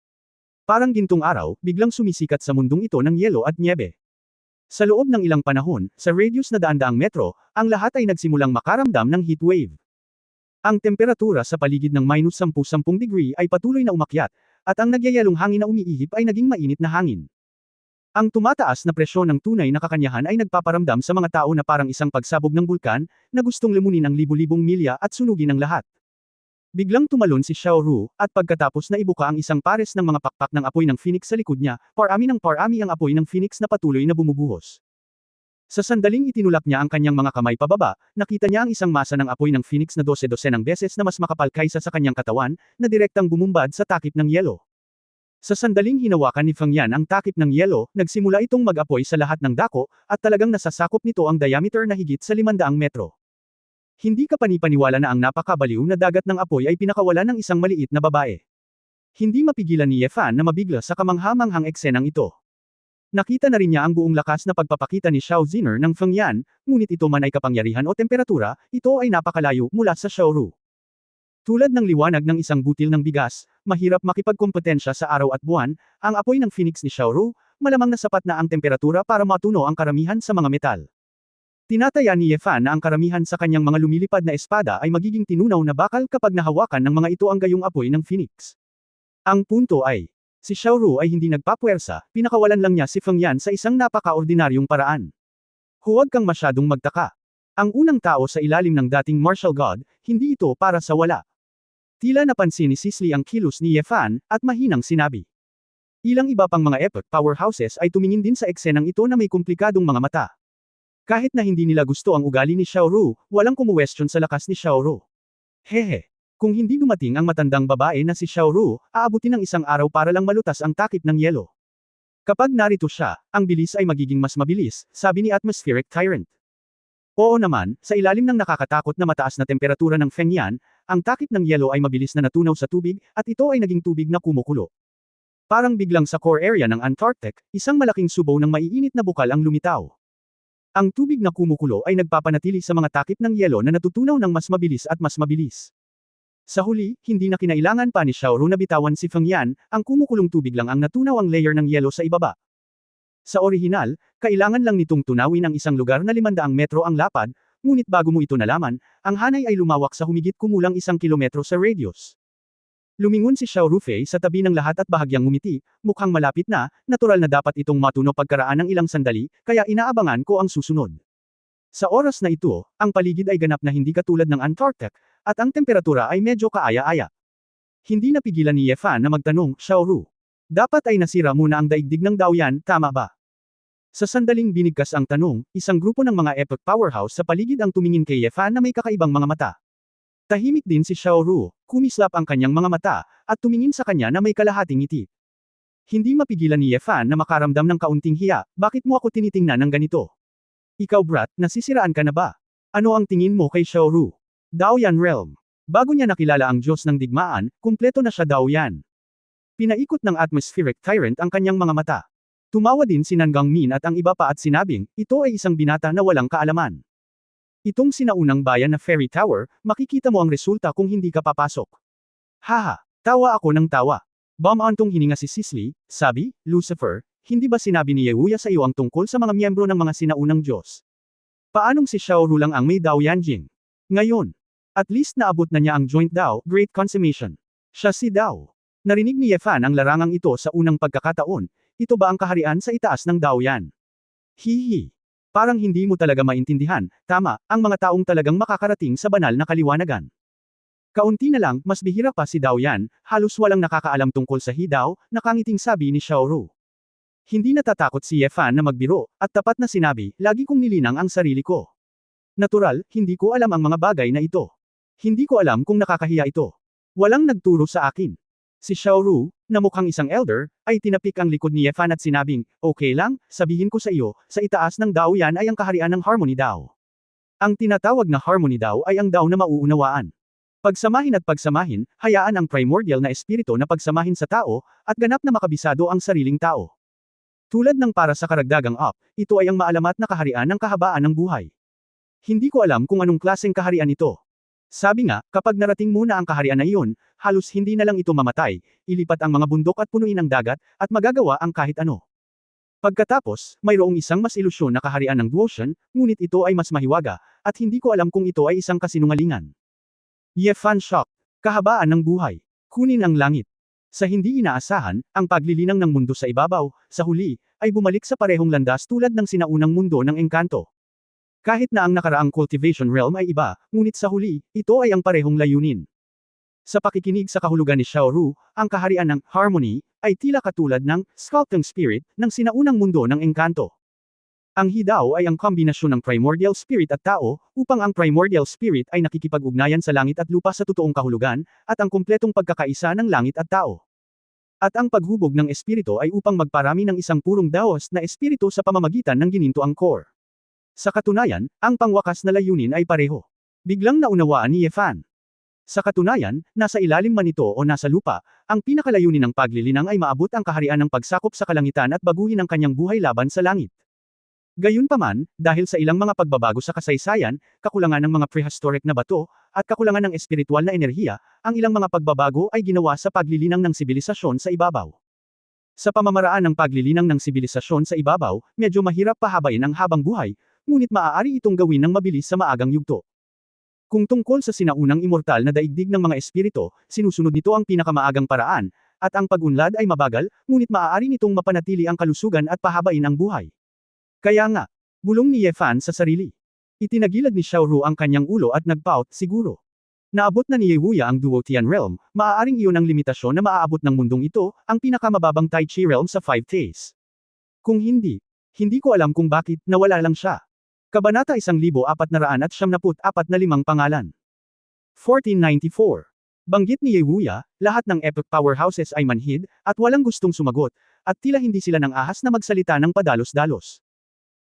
Parang gintong araw, biglang sumisikat sa mundong ito ng yelo at nyebe. Sa loob ng ilang panahon, sa radius na daan-daang metro, ang lahat ay nagsimulang makaramdam ng heat wave. Ang temperatura sa paligid ng -10-10 degree ay patuloy na umakyat, at ang nagyayalong hangin na umiihip ay naging mainit na hangin. Ang tumataas na presyon ng tunay na kakanyahan ay nagpaparamdam sa mga tao na parang isang pagsabog ng bulkan, na gustong lumunin ang libu-libong milya at sunugin ang lahat. Biglang tumalon si Xiaoru, at pagkatapos na ibuka ang isang pares ng mga pakpak ng apoy ng phoenix sa likod niya, parami ng parami ang apoy ng phoenix na patuloy na bumubuhos. Sa sandaling itinulak niya ang kanyang mga kamay pababa, nakita niya ang isang masa ng apoy ng phoenix na 12-12 beses na mas makapal kaysa sa kanyang katawan, na direktang bumumbad sa takip ng yelo. Sa sandaling hinawakan ni Feng Yan ang takip ng yelo, nagsimula itong mag-apoy sa lahat ng dako, at talagang nasasakop nito ang diameter na higit sa 500 metro. Hindi ka panipaniwala na ang napakabaliw na dagat ng apoy ay pinakawalan ng isang maliit na babae. Hindi mapigilan ni Yefan na mabigla sa kamanghamanghang eksenang ito. Nakita na rin niya ang buong lakas na pagpapakita ni Xiao Ziner ng Feng Yan, ngunit ito man ay kapangyarihan o temperatura, ito ay napakalayo mula sa Xiaoru. Tulad ng liwanag ng isang butil ng bigas, mahirap makipagkompetensya sa araw at buwan, ang apoy ng phoenix ni Xiaoru, malamang na sapat na ang temperatura para matuno ang karamihan sa mga metal. Tinataya ni Yefan na ang karamihan sa kanyang mga lumilipad na espada ay magiging tinunaw na bakal kapag nahawakan ng mga ito ang gayong apoy ng phoenix. Ang punto ay, si Xiaoru ay hindi nagpapuwersa, pinakawalan lang niya si Feng Yan sa isang napaka-ordinaryong paraan. Huwag kang masyadong magtaka. Ang unang tao sa ilalim ng dating martial god, hindi ito para sa wala. Tila napansin ni Sisley ang kilos ni Yefan, at mahinang sinabi. Ilang iba pang mga epic powerhouses ay tumingin din sa eksenang ito na may komplikadong mga mata. Kahit na hindi nila gusto ang ugali ni Xiaoru, walang kumuwestiyon sa lakas ni Xiaoru. Hehe. Kung hindi dumating ang matandang babae na si Xiaoru, aabutin ng isang araw para lang malutas ang takip ng yelo. Kapag narito siya, ang bilis ay magiging mas mabilis, sabi ni Atmospheric Tyrant. Oo naman, sa ilalim ng nakakatakot na mataas na temperatura ng Feng Yan, ang takip ng yelo ay mabilis na natunaw sa tubig, at ito ay naging tubig na kumukulo. Parang biglang sa core area ng Antarctic, isang malaking subaw ng maiinit na bukal ang lumitaw. Ang tubig na kumukulo ay nagpapanatili sa mga takip ng yelo na natutunaw ng mas mabilis at mas mabilis. Sa huli, hindi na kinailangan pa ni Xiaoru na bitawan si Feng Yan, ang kumukulong tubig lang ang natunaw ang layer ng yelo sa ibaba. Sa orihinal, kailangan lang nitong tunawin ang isang lugar na 500 metro ang lapad, ngunit bago mo ito nalaman, ang hanay ay lumawak sa humigit kumulang 1 kilometro sa radius. Lumingon si Xiao Rufei sa tabi ng lahat at bahagyang ngumiti, mukhang malapit na, natural na dapat itong matuno pagkaraan ng ilang sandali, kaya inaabangan ko ang susunod. Sa oras na ito, ang paligid ay ganap na hindi katulad ng Antarctic, at ang temperatura ay medyo kaaya-aya. Hindi napigilan ni Ye Fan na magtanong, Xiao Ru. Dapat ay nasira muna ang daigdig ng Daoyan, tama ba? Sa sandaling binigkas ang tanong, isang grupo ng mga epic powerhouse sa paligid ang tumingin kay Ye Fan na may kakaibang mga mata. Tahimik din si Xiao Ru, kumislap ang kanyang mga mata, at tumingin sa kanya na may kalahating ngiti. Hindi mapigilan ni Ye Fan na makaramdam ng kaunting hiya, bakit mo ako tinitingnan ng ganito? Ikaw brat, nasisiraan ka na ba? Ano ang tingin mo kay Xiao Ru? Daoyan Realm. Bago niya nakilala ang Diyos ng digmaan, kumpleto na siya Daoyan. Pinaikot ng atmospheric tyrant ang kanyang mga mata. Tumawa din si Nangang Min at ang iba pa at sinabing, ito ay isang binata na walang kaalaman. Itong sinaunang bayan na Fairy Tower, makikita mo ang resulta kung hindi ka papasok. Haha, tawa ako ng tawa. Bumantong hininga si Sisley, sabi, Lucifer, hindi ba sinabi ni Yewuya sa iyo ang tungkol sa mga miyembro ng mga sinaunang Diyos? Paanong si Xiao Ru lang ang may Dao Yanjing? Ngayon, at least naabot na niya ang joint Dao, Great Consummation. Siya si Dao. Narinig ni Ye Fan ang larangang ito sa unang pagkakataon, ito ba ang kaharian sa itaas ng Daoyan? Hihi. Parang hindi mo talaga maintindihan, tama, ang mga taong talagang makakarating sa banal na kaliwanagan. Kaunti na lang, mas bihira pa si Daoyan, halos walang nakakaalam tungkol sa Hidao, nakangiting sabi ni Xiao Ru. Hindi natatakot si Ye Fan na magbiro, at tapat na sinabi, lagi kong nilinang ang sarili ko. Natural, hindi ko alam ang mga bagay na ito. Hindi ko alam kung nakakahiya ito. Walang nagturo sa akin. Si Xiao Ru, na mukhang isang elder, ay tinapik ang likod ni Ye Fan at sinabing, okay lang, sabihin ko sa iyo, sa itaas ng Dao yan ay ang kaharian ng Harmony Dao. Ang tinatawag na Harmony Dao ay ang Dao na mauunawaan. Pagsamahin at pagsamahin, hayaan ang primordial na espiritu na pagsamahin sa tao, at ganap na makabisado ang sariling tao. Tulad ng para sa karagdagang up, ito ay ang maalamat na kaharian ng kahabaan ng buhay. Hindi ko alam kung anong klaseng kaharian ito. Sabi nga, kapag narating muna ang kaharian na iyon, halos hindi na lang ito mamatay, ilipat ang mga bundok at punuin ang dagat, at magagawa ang kahit ano. Pagkatapos, mayroong isang mas ilusyon na kaharian ng Duotian, ngunit ito ay mas mahiwaga, at hindi ko alam kung ito ay isang kasinungalingan. Ye Fan shock. Kahabaan ng buhay. Kunin ang langit. Sa hindi inaasahan, ang paglilinang ng mundo sa ibabaw, sa huli, ay bumalik sa parehong landas tulad ng sinaunang mundo ng engkanto. Kahit na ang nakaraang cultivation realm ay iba, ngunit sa huli, ito ay ang parehong layunin. Sa pakikinig sa kahulugan ni Xiao Ru, ang kaharian ng harmony ay tila katulad ng sculpting spirit ng sinaunang mundo ng engkanto. Ang Hidao ay ang kombinasyon ng primordial spirit at tao, upang ang primordial spirit ay nakikipag-ugnayan sa langit at lupa sa totoong kahulugan, at ang kumpletong pagkakaisa ng langit at tao. At ang paghubog ng espiritu ay upang magparami ng isang purong Daos na espiritu sa pamamagitan ng ginintoang core. Sa katunayan, ang pangwakas na layunin ay pareho. Biglang naunawaan ni Ye Fan. Sa katunayan, nasa ilalim man ito o nasa lupa, ang pinakalayunin ng paglilinang ay maabot ang kaharian ng pagsakop sa kalangitan at baguhin ang kanyang buhay laban sa langit. Gayunpaman, dahil sa ilang mga pagbabago sa kasaysayan, kakulangan ng mga prehistoric na bato, at kakulangan ng espiritual na enerhiya, ang ilang mga pagbabago ay ginawa sa paglilinang ng sibilisasyon sa ibabaw. Sa pamamaraan ng paglilinang ng sibilisasyon sa ibabaw, medyo mahirap pahabain ang habang buhay, ngunit maaari itong gawin ng mabilis sa maagang yugto. Kung tungkol sa sinaunang immortal na daigdig ng mga espiritu, sinusunod nito ang pinakamaagang paraan, at ang pag-unlad ay mabagal, ngunit maaari nitong mapanatili ang kalusugan at pahabain ang buhay. Kaya nga, bulong ni Ye Fan sa sarili. Itinagilad ni Xiao Ru ang kanyang ulo at nagpout, siguro. Naabot na ni Yewuya ang Duotian Realm, maaaring iyon ang limitasyon na maaabot ng mundong ito, ang pinakamababang Tai Chi Realm sa 5 Tays. Kung hindi ko alam kung bakit, nawala lang siya. Kabanata 1474 na 5 pangalan. 1494. Banggit ni Yewuya, lahat ng epic powerhouses ay manhid, at walang gustong sumagot, at tila hindi sila nang ahas na magsalita ng padalos-dalos.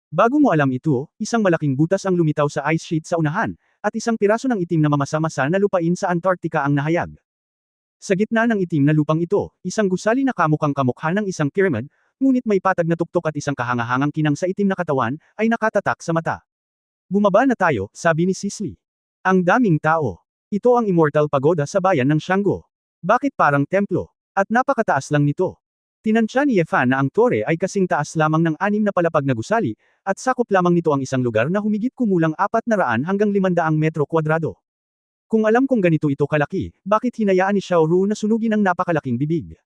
Bago mo alam ito, isang malaking butas ang lumitaw sa ice sheet sa unahan, at isang piraso ng itim na mamasa-masa na lupain sa Antarctica ang nahayag. Sa gitna ng itim na lupang ito, isang gusali na kamukhang kamukha ng isang pyramid, ngunit may patag na tuktok at isang kahangahangang kinang sa itim na katawan, ay nakatatak sa mata. Bumaba na tayo, sabi ni Sisley. Ang daming tao. Ito ang Immortal Pagoda sa bayan ng Xianggo. Bakit parang templo? At napakataas lang nito. Tinansya ni Ye Fan na ang tore ay kasing taas lamang ng 6 na palapag na gusali, at sakop lamang nito ang isang lugar na humigit kumulang 400 hanggang 500 metro kwadrado. Kung alam kong ganito ito kalaki, bakit hinayaan ni Xiaoru na sunugin ang napakalaking bibig?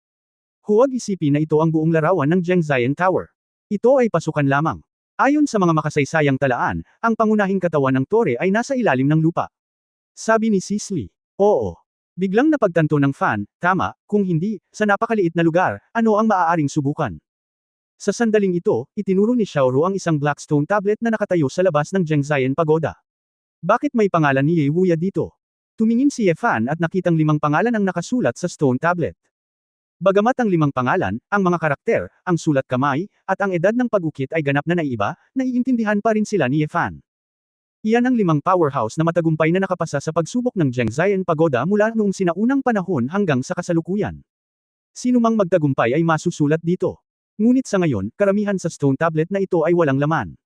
Huwag isipin na ito ang buong larawan ng Zhengzhien Tower. Ito ay pasukan lamang. Ayon sa mga makasaysayang talaan, ang pangunahing katawan ng tore ay nasa ilalim ng lupa. Sabi ni Sisley. Oo. Biglang napagtanto ng fan, tama, kung hindi, sa napakaliit na lugar, ano ang maaaring subukan? Sa sandaling ito, itinuro ni Xiaoru ang isang black stone tablet na nakatayo sa labas ng Zhengzhien Pagoda. Bakit may pangalan ni Ye Wuya dito? Tumingin si Ye Fan at nakitang 5 pangalan ang nakasulat sa stone tablet. Bagamat ang 5 pangalan, ang mga karakter, ang sulat kamay, at ang edad ng pag-ukit ay ganap na naiiba, naiintindihan pa rin sila ni Ye Fan. Iyan ang 5 powerhouse na matagumpay na nakapasa sa pagsubok ng Zhengzhien Pagoda mula noong sinaunang panahon hanggang sa kasalukuyan. Sino mang magtagumpay ay masusulat dito. Ngunit sa ngayon, karamihan sa stone tablet na ito ay walang laman.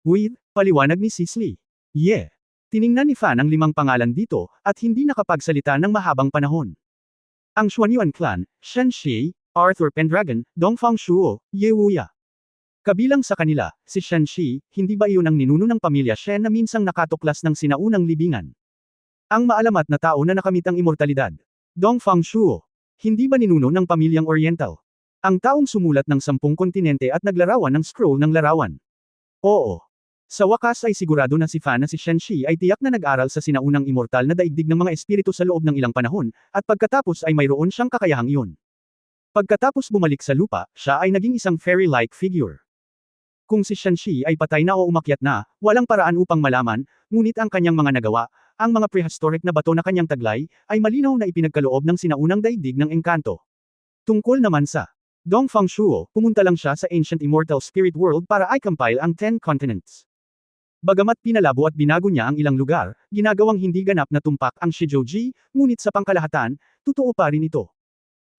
Wait, paliwanag ni Sisley. Yeah. Tiningnan ni Fan ang 5 pangalan dito, at hindi nakapagsalita ng mahabang panahon. Ang Xuanyuan clan, Shen Shi, Arthur Pendragon, Dongfang Shuo, Ye Wuya. Kabilang sa kanila, si Shen Shi, hindi ba iyon ang ninuno ng pamilya Shen na minsang nakatuklas ng sinaunang libingan? Ang maalamat na tao na nakamit ang immortalidad. Dongfang Shuo. Hindi ba ninuno ng pamilyang Oriental? Ang taong sumulat ng 10 kontinente at naglarawan ng scroll ng larawan. Oo. Sa wakas ay sigurado na si Fan na si Shen Shi ay tiyak na nag-aral sa sinaunang immortal na daigdig ng mga espiritu sa loob ng ilang panahon, at pagkatapos ay mayroon siyang kakayahang iyon. Pagkatapos bumalik sa lupa, siya ay naging isang fairy-like figure. Kung si Shen Shi ay patay na o umakyat na, walang paraan upang malaman, ngunit ang kanyang mga nagawa, ang mga prehistoric na bato na kanyang taglay, ay malinaw na ipinagkaloob ng sinaunang daigdig ng engkanto. Tungkol naman sa Dongfang Shuo, pumunta lang siya sa Ancient Immortal Spirit World para i-compile ang 10 continents. Bagamat pinalabo at binago niya ang ilang lugar, ginagawang hindi ganap na tumpak ang Shijoji, ngunit sa pangkalahatan, totoo pa rin ito.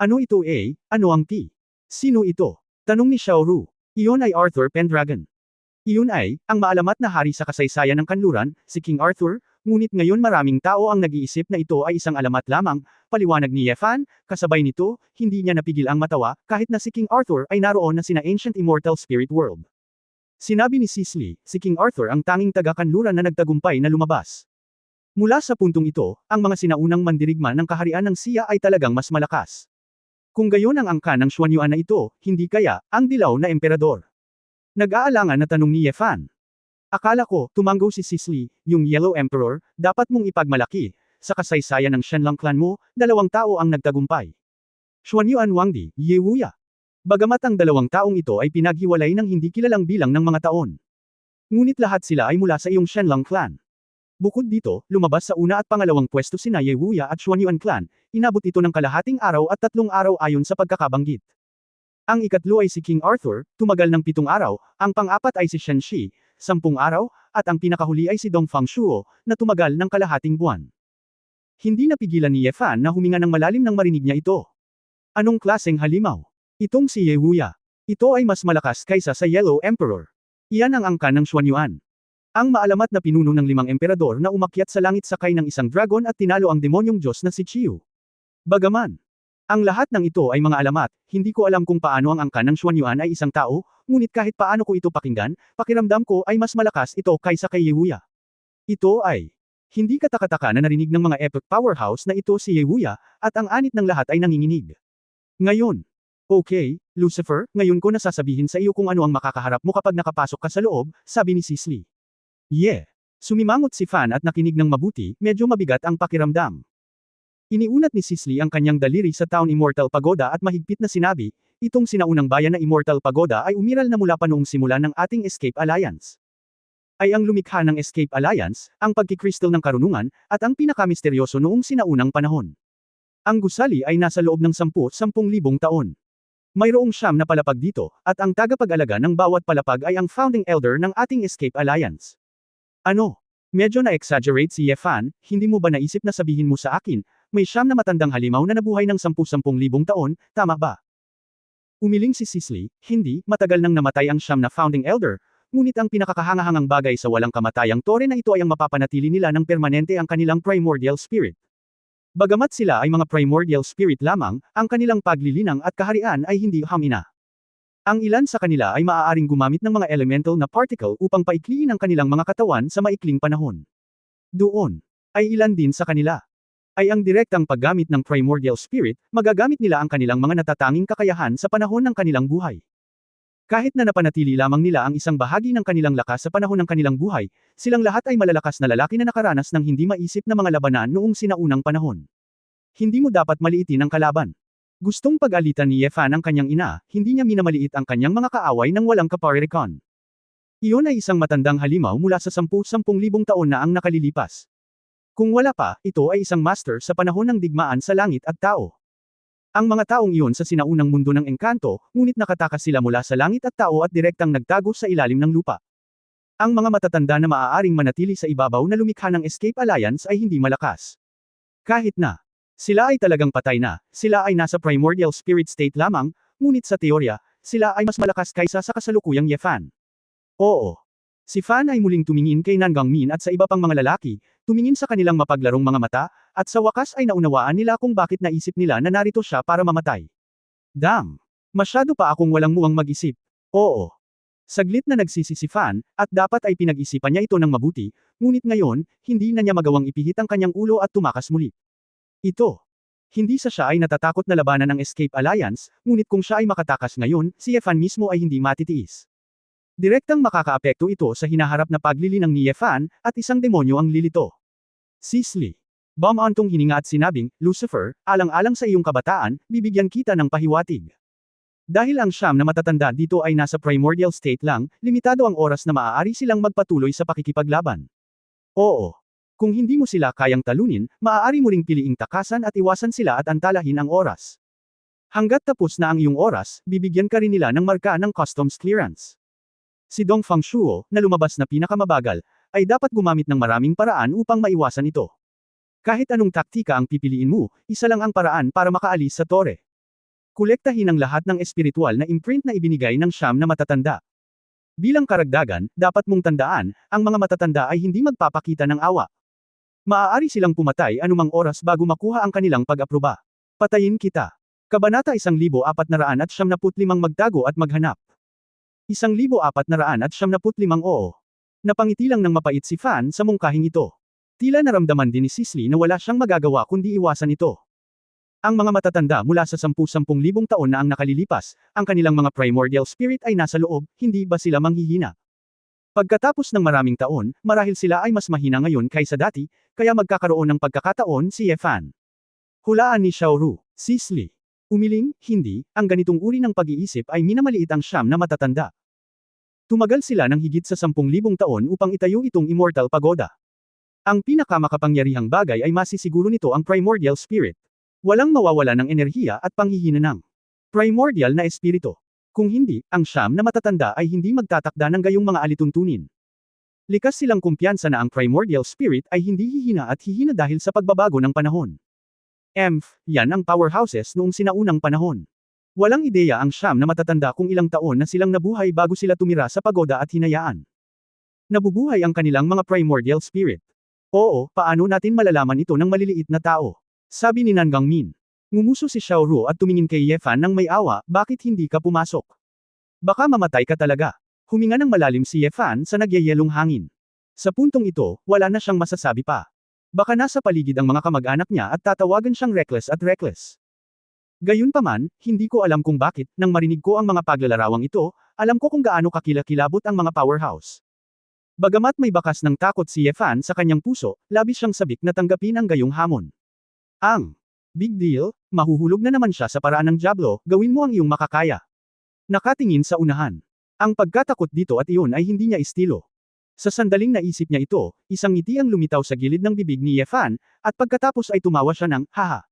Ano ito A? Ano ang T? Sino ito? Tanong ni Xiaoru. Iyon ay Arthur Pendragon. Iyon ay, ang maalamat na hari sa kasaysayan ng kanluran, si King Arthur, ngunit ngayon maraming tao ang nag-iisip na ito ay isang alamat lamang, paliwanag ni Ye Fan, kasabay nito, hindi niya napigil ang matawa, kahit na si King Arthur ay naroon na sina Ancient Immortal Spirit World. Sinabi ni Sisley, si King Arthur ang tanging taga-kanluran na nagtagumpay na lumabas. Mula sa puntong ito, ang mga sinaunang mandirigma ng kaharian ng Xia ay talagang mas malakas. Kung gayon ang angkan ng Xuanyuan na ito, hindi kaya, ang dilaw na emperador. Nag-aalangan na tanong ni Ye Fan. Akala ko, tumanggo si Sisley, yung Yellow Emperor, dapat mong ipagmalaki. Sa kasaysayan ng Shenlong clan mo, 2 tao ang nagtagumpay. Xuanyuan Wangdi, Ye Wuya. Bagamat ang 2 taong ito ay pinaghiwalay ng hindi kilalang bilang ng mga taon. Ngunit lahat sila ay mula sa iyong Shenlong clan. Bukod dito, lumabas sa una at pangalawang pwesto sina Ye Wuya at Xuanyuan clan, inabot ito ng kalahating araw at 3 araw ayon sa pagkakabanggit. Ang ikatlo ay si King Arthur, tumagal ng 7 araw, ang pang-apat ay si Shen Shi, 10 araw, at ang pinakahuli ay si Dongfang Shuo, na tumagal ng kalahating buwan. Hindi napigilan ni Ye Fan na huminga ng malalim nang marinig niya ito. Anong klaseng halimaw? Itong si Ye Wuya. Ito ay mas malakas kaysa sa Yellow Emperor. Iyan ang angkan ng Xuanyuan. Ang maalamat na pinuno ng 5 emperador na umakyat sa langit sakay ng isang dragon at tinalo ang demonyong Diyos na si Chiu. Bagaman, ang lahat ng ito ay mga alamat, hindi ko alam kung paano ang angkan ng Xuanyuan ay isang tao, ngunit kahit paano ko ito pakinggan, pakiramdam ko ay mas malakas ito kaysa kay Ye Wuya. Ito ay hindi katakataka na narinig ng mga epic powerhouse na ito si Ye Wuya, at ang anit ng lahat ay nanginginig. Ngayon, okay, Lucifer, ngayon ko nasasabihin sa iyo kung ano ang makakaharap mo kapag nakapasok ka sa loob, sabi ni Sisley. Yeah. Sumimangot si Fan at nakinig ng mabuti, medyo mabigat ang pakiramdam. Iniunat ni Sisley ang kanyang daliri sa Town Immortal Pagoda at mahigpit na sinabi, itong sinaunang bayan na Immortal Pagoda ay umiral na mula pa noong simula ng ating Escape Alliance. Ay ang lumikha ng Escape Alliance, ang pagkikristal ng karunungan, at ang pinakamisteryoso noong sinaunang panahon. Ang gusali ay nasa loob ng 10,000 taon. Mayroong 9 na palapag dito, at ang tagapag-alaga ng bawat palapag ay ang founding elder ng ating Escape Alliance. Ano? Medyo na-exaggerate si Ye Fan, hindi mo ba naisip na sabihin mo sa akin, may 9 na matandang halimaw na nabuhay ng 10,000 taon, tama ba? Umiling si Sisley, hindi, matagal nang namatay ang 9 na founding elder, ngunit ang pinakakahangahangang bagay sa walang kamatayang tore na ito ay ang mapapanatili nila ng permanente ang kanilang primordial spirit. Bagamat sila ay mga primordial spirit lamang, ang kanilang paglilinang at kaharian ay hindi hamina. Ang ilan sa kanila ay maaaring gumamit ng mga elemental na particle upang paikliin ang kanilang mga katawan sa maikling panahon. Doon ay ilan din sa kanila. Ay ang direktang paggamit ng primordial spirit, magagamit nila ang kanilang mga natatanging kakayahan sa panahon ng kanilang buhay. Kahit na napanatili lamang nila ang isang bahagi ng kanilang lakas sa panahon ng kanilang buhay, silang lahat ay malalakas na lalaki na nakaranas ng hindi maisip na mga labanan noong sinaunang panahon. Hindi mo dapat maliitin ang kalaban. Gustong pag-alitan ni Yefan ang kanyang ina, hindi niya minamaliit ang kanyang mga kaaway nang walang kaparirikon. Iyon ay isang matandang halimaw mula sa 10,000 taon na ang nakalilipas. Kung wala pa, ito ay isang master sa panahon ng digmaan sa langit at tao. Ang mga taong iyon sa sinaunang mundo ng engkanto, ngunit nakatakas sila mula sa langit at tao at direktang nagtago sa ilalim ng lupa. Ang mga matatanda na maaaring manatili sa ibabaw na lumikha ng Escape Alliance ay hindi malakas. Kahit na sila ay talagang patay na, sila ay nasa primordial spirit state lamang, ngunit sa teorya, sila ay mas malakas kaysa sa kasalukuyang Yefan. Oo. Si Fan ay muling tumingin kay Nangangmin at sa iba pang mga lalaki, tumingin sa kanilang mapaglarong mga mata, at sa wakas ay naunawaan nila kung bakit naisip nila na narito siya para mamatay. Damn! Masyado pa akong walang muwang mag-isip. Oo. Saglit na nagsisi si Fan, at dapat ay pinag-isipan niya ito ng mabuti, ngunit ngayon, hindi na niya magawang ipihit ang kanyang ulo at tumakas muli. Ito. Hindi sa siya ay natatakot na labanan ng Escape Alliance, ngunit kung siya ay makatakas ngayon, si Yefan mismo ay hindi matitiis. Direktang makakaapekto ito sa hinaharap na paglilinang ni Yefan, at isang demonyo ang lilito. Sisley. Bumantong hininga at sinabing, Lucifer, alang-alang sa iyong kabataan, bibigyan kita ng pahiwatig. Dahil ang siyam na matatanda dito ay nasa primordial state lang, limitado ang oras na maaari silang magpatuloy sa pakikipaglaban. Oo. Kung hindi mo sila kayang talunin, maaari mo ring piliing takasan at iwasan sila at antalahin ang oras. Hanggat tapos na ang iyong oras, bibigyan ka rin nila ng marka ng customs clearance. Si Dong Fangshuo, na lumabas na pinakamabagal, ay dapat gumamit ng maraming paraan upang maiwasan ito. Kahit anong taktika ang pipiliin mo, isa lang ang paraan para makaalis sa tore. Kolektahin ang lahat ng espiritual na imprint na ibinigay ng siyam na matatanda. Bilang karagdagan, dapat mong tandaan, ang mga matatanda ay hindi magpapakita ng awa. Maaari silang pumatay anumang oras bago makuha ang kanilang pag-aproba. Patayin kita. Kabanata 1495 Magtago at maghanap. 1495 oo. Napangiti lang ng mapait si Fan sa mungkahing ito. Tila naramdaman din ni Sisley na wala siyang magagawa kundi iwasan ito. Ang mga matatanda mula sa 10,000 taon na ang nakalilipas, ang kanilang mga primordial spirit ay nasa loob, hindi ba sila manghihina? Pagkatapos ng maraming taon, marahil sila ay mas mahina ngayon kaysa dati, kaya magkakaroon ng pagkakataon si Yefan. Hulaan ni Xiaoru, Sisley. Umiling, hindi, ang ganitong uri ng pag-iisip ay minamaliit ang siyam na matatanda. Tumagal sila ng higit sa 10,000 taon upang itayo itong immortal pagoda. Ang pinakamakapangyarihang bagay ay masisiguro nito ang primordial spirit. Walang mawawala ng enerhiya at panghihina ng primordial na espiritu. Kung hindi, ang siyam na matatanda ay hindi magtatakda ng gayong mga alituntunin. Likas silang kumpiyansa na ang primordial spirit ay hindi hihina at hihina dahil sa pagbabago ng panahon. Yan ang powerhouses noong sinaunang panahon. Walang ideya ang siyam na matatanda kung ilang taon na silang nabuhay bago sila tumira sa pagoda at hinayaan. Nabubuhay ang kanilang mga primordial spirit. Oo, paano natin malalaman ito ng maliliit na tao? Sabi ni Nangangmin. Ngumuso si Xiaoru at tumingin kay Yefan ng may awa, bakit hindi ka pumasok? Baka mamatay ka talaga. Huminga ng malalim si Yefan sa nagyayelong hangin. Sa puntong ito, wala na siyang masasabi pa. Baka nasa paligid ang mga kamag-anak niya at tatawagan siyang reckless at reckless. Gayunpaman, hindi ko alam kung bakit, nang marinig ko ang mga paglalarawang ito, alam ko kung gaano kakilakilabot ang mga powerhouse. Bagamat may bakas ng takot si Yefan sa kanyang puso, labis siyang sabik na tanggapin ang gayong hamon. Big deal, mahuhulog na naman siya sa paraan ng Diablo, gawin mo ang iyong makakaya. Nakatingin sa unahan. Ang pagkatakot dito at iyon ay hindi niya estilo. Sa sandaling naisip niya ito, isang ngiti ang lumitaw sa gilid ng bibig ni Yefan, at pagkatapos ay tumawa siya ng, haha.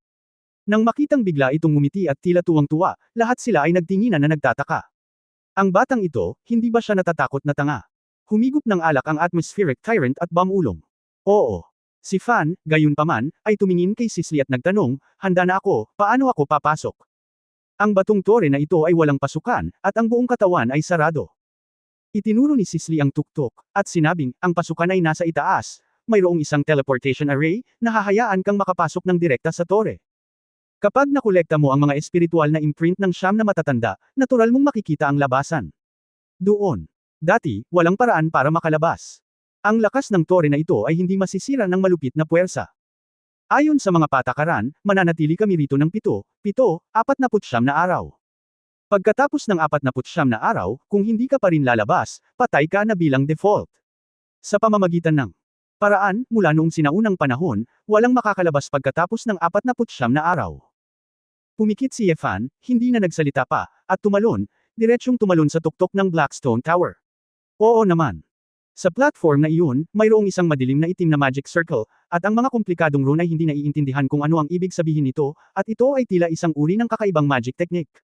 Nang makitang bigla itong ngumiti at tila tuwang-tuwa, lahat sila ay nagtinginan na nagtataka. Ang batang ito, hindi ba siya natatakot na tanga? Humigop ng alak ang atmospheric tyrant at bamulong. Oo. Si Fan, gayunpaman, ay tumingin kay Sisley at nagtanong, handa na ako, paano ako papasok? Ang batong tore na ito ay walang pasukan, at ang buong katawan ay sarado. Itinuro ni Sisley ang tuktok, at sinabing, ang pasukan ay nasa itaas, mayroong isang teleportation array, na hahayaan kang makapasok ng direkta sa tore. Kapag nakolekta mo ang mga espiritual na imprint ng siyam na matatanda, natural mong makikita ang labasan. Doon. Dati, walang paraan para makalabas. Ang lakas ng tore na ito ay hindi masisira ng malupit na puwersa. Ayon sa mga patakaran, mananatili kami rito ng 49 na araw. Pagkatapos ng 49 na araw, kung hindi ka pa rin lalabas, patay ka na bilang default. Sa pamamagitan ng paraan, mula noong sinaunang panahon, walang makakalabas pagkatapos ng 49 na araw. Pumikit si Yefan, hindi na nagsalita pa, at diretsyong tumalon sa tuktok ng Blackstone Tower. Oo naman. Sa platform na iyon, mayroong isang madilim na itim na magic circle, at ang mga komplikadong rune ay hindi naiintindihan kung ano ang ibig sabihin nito, at ito ay tila isang uri ng kakaibang magic technique.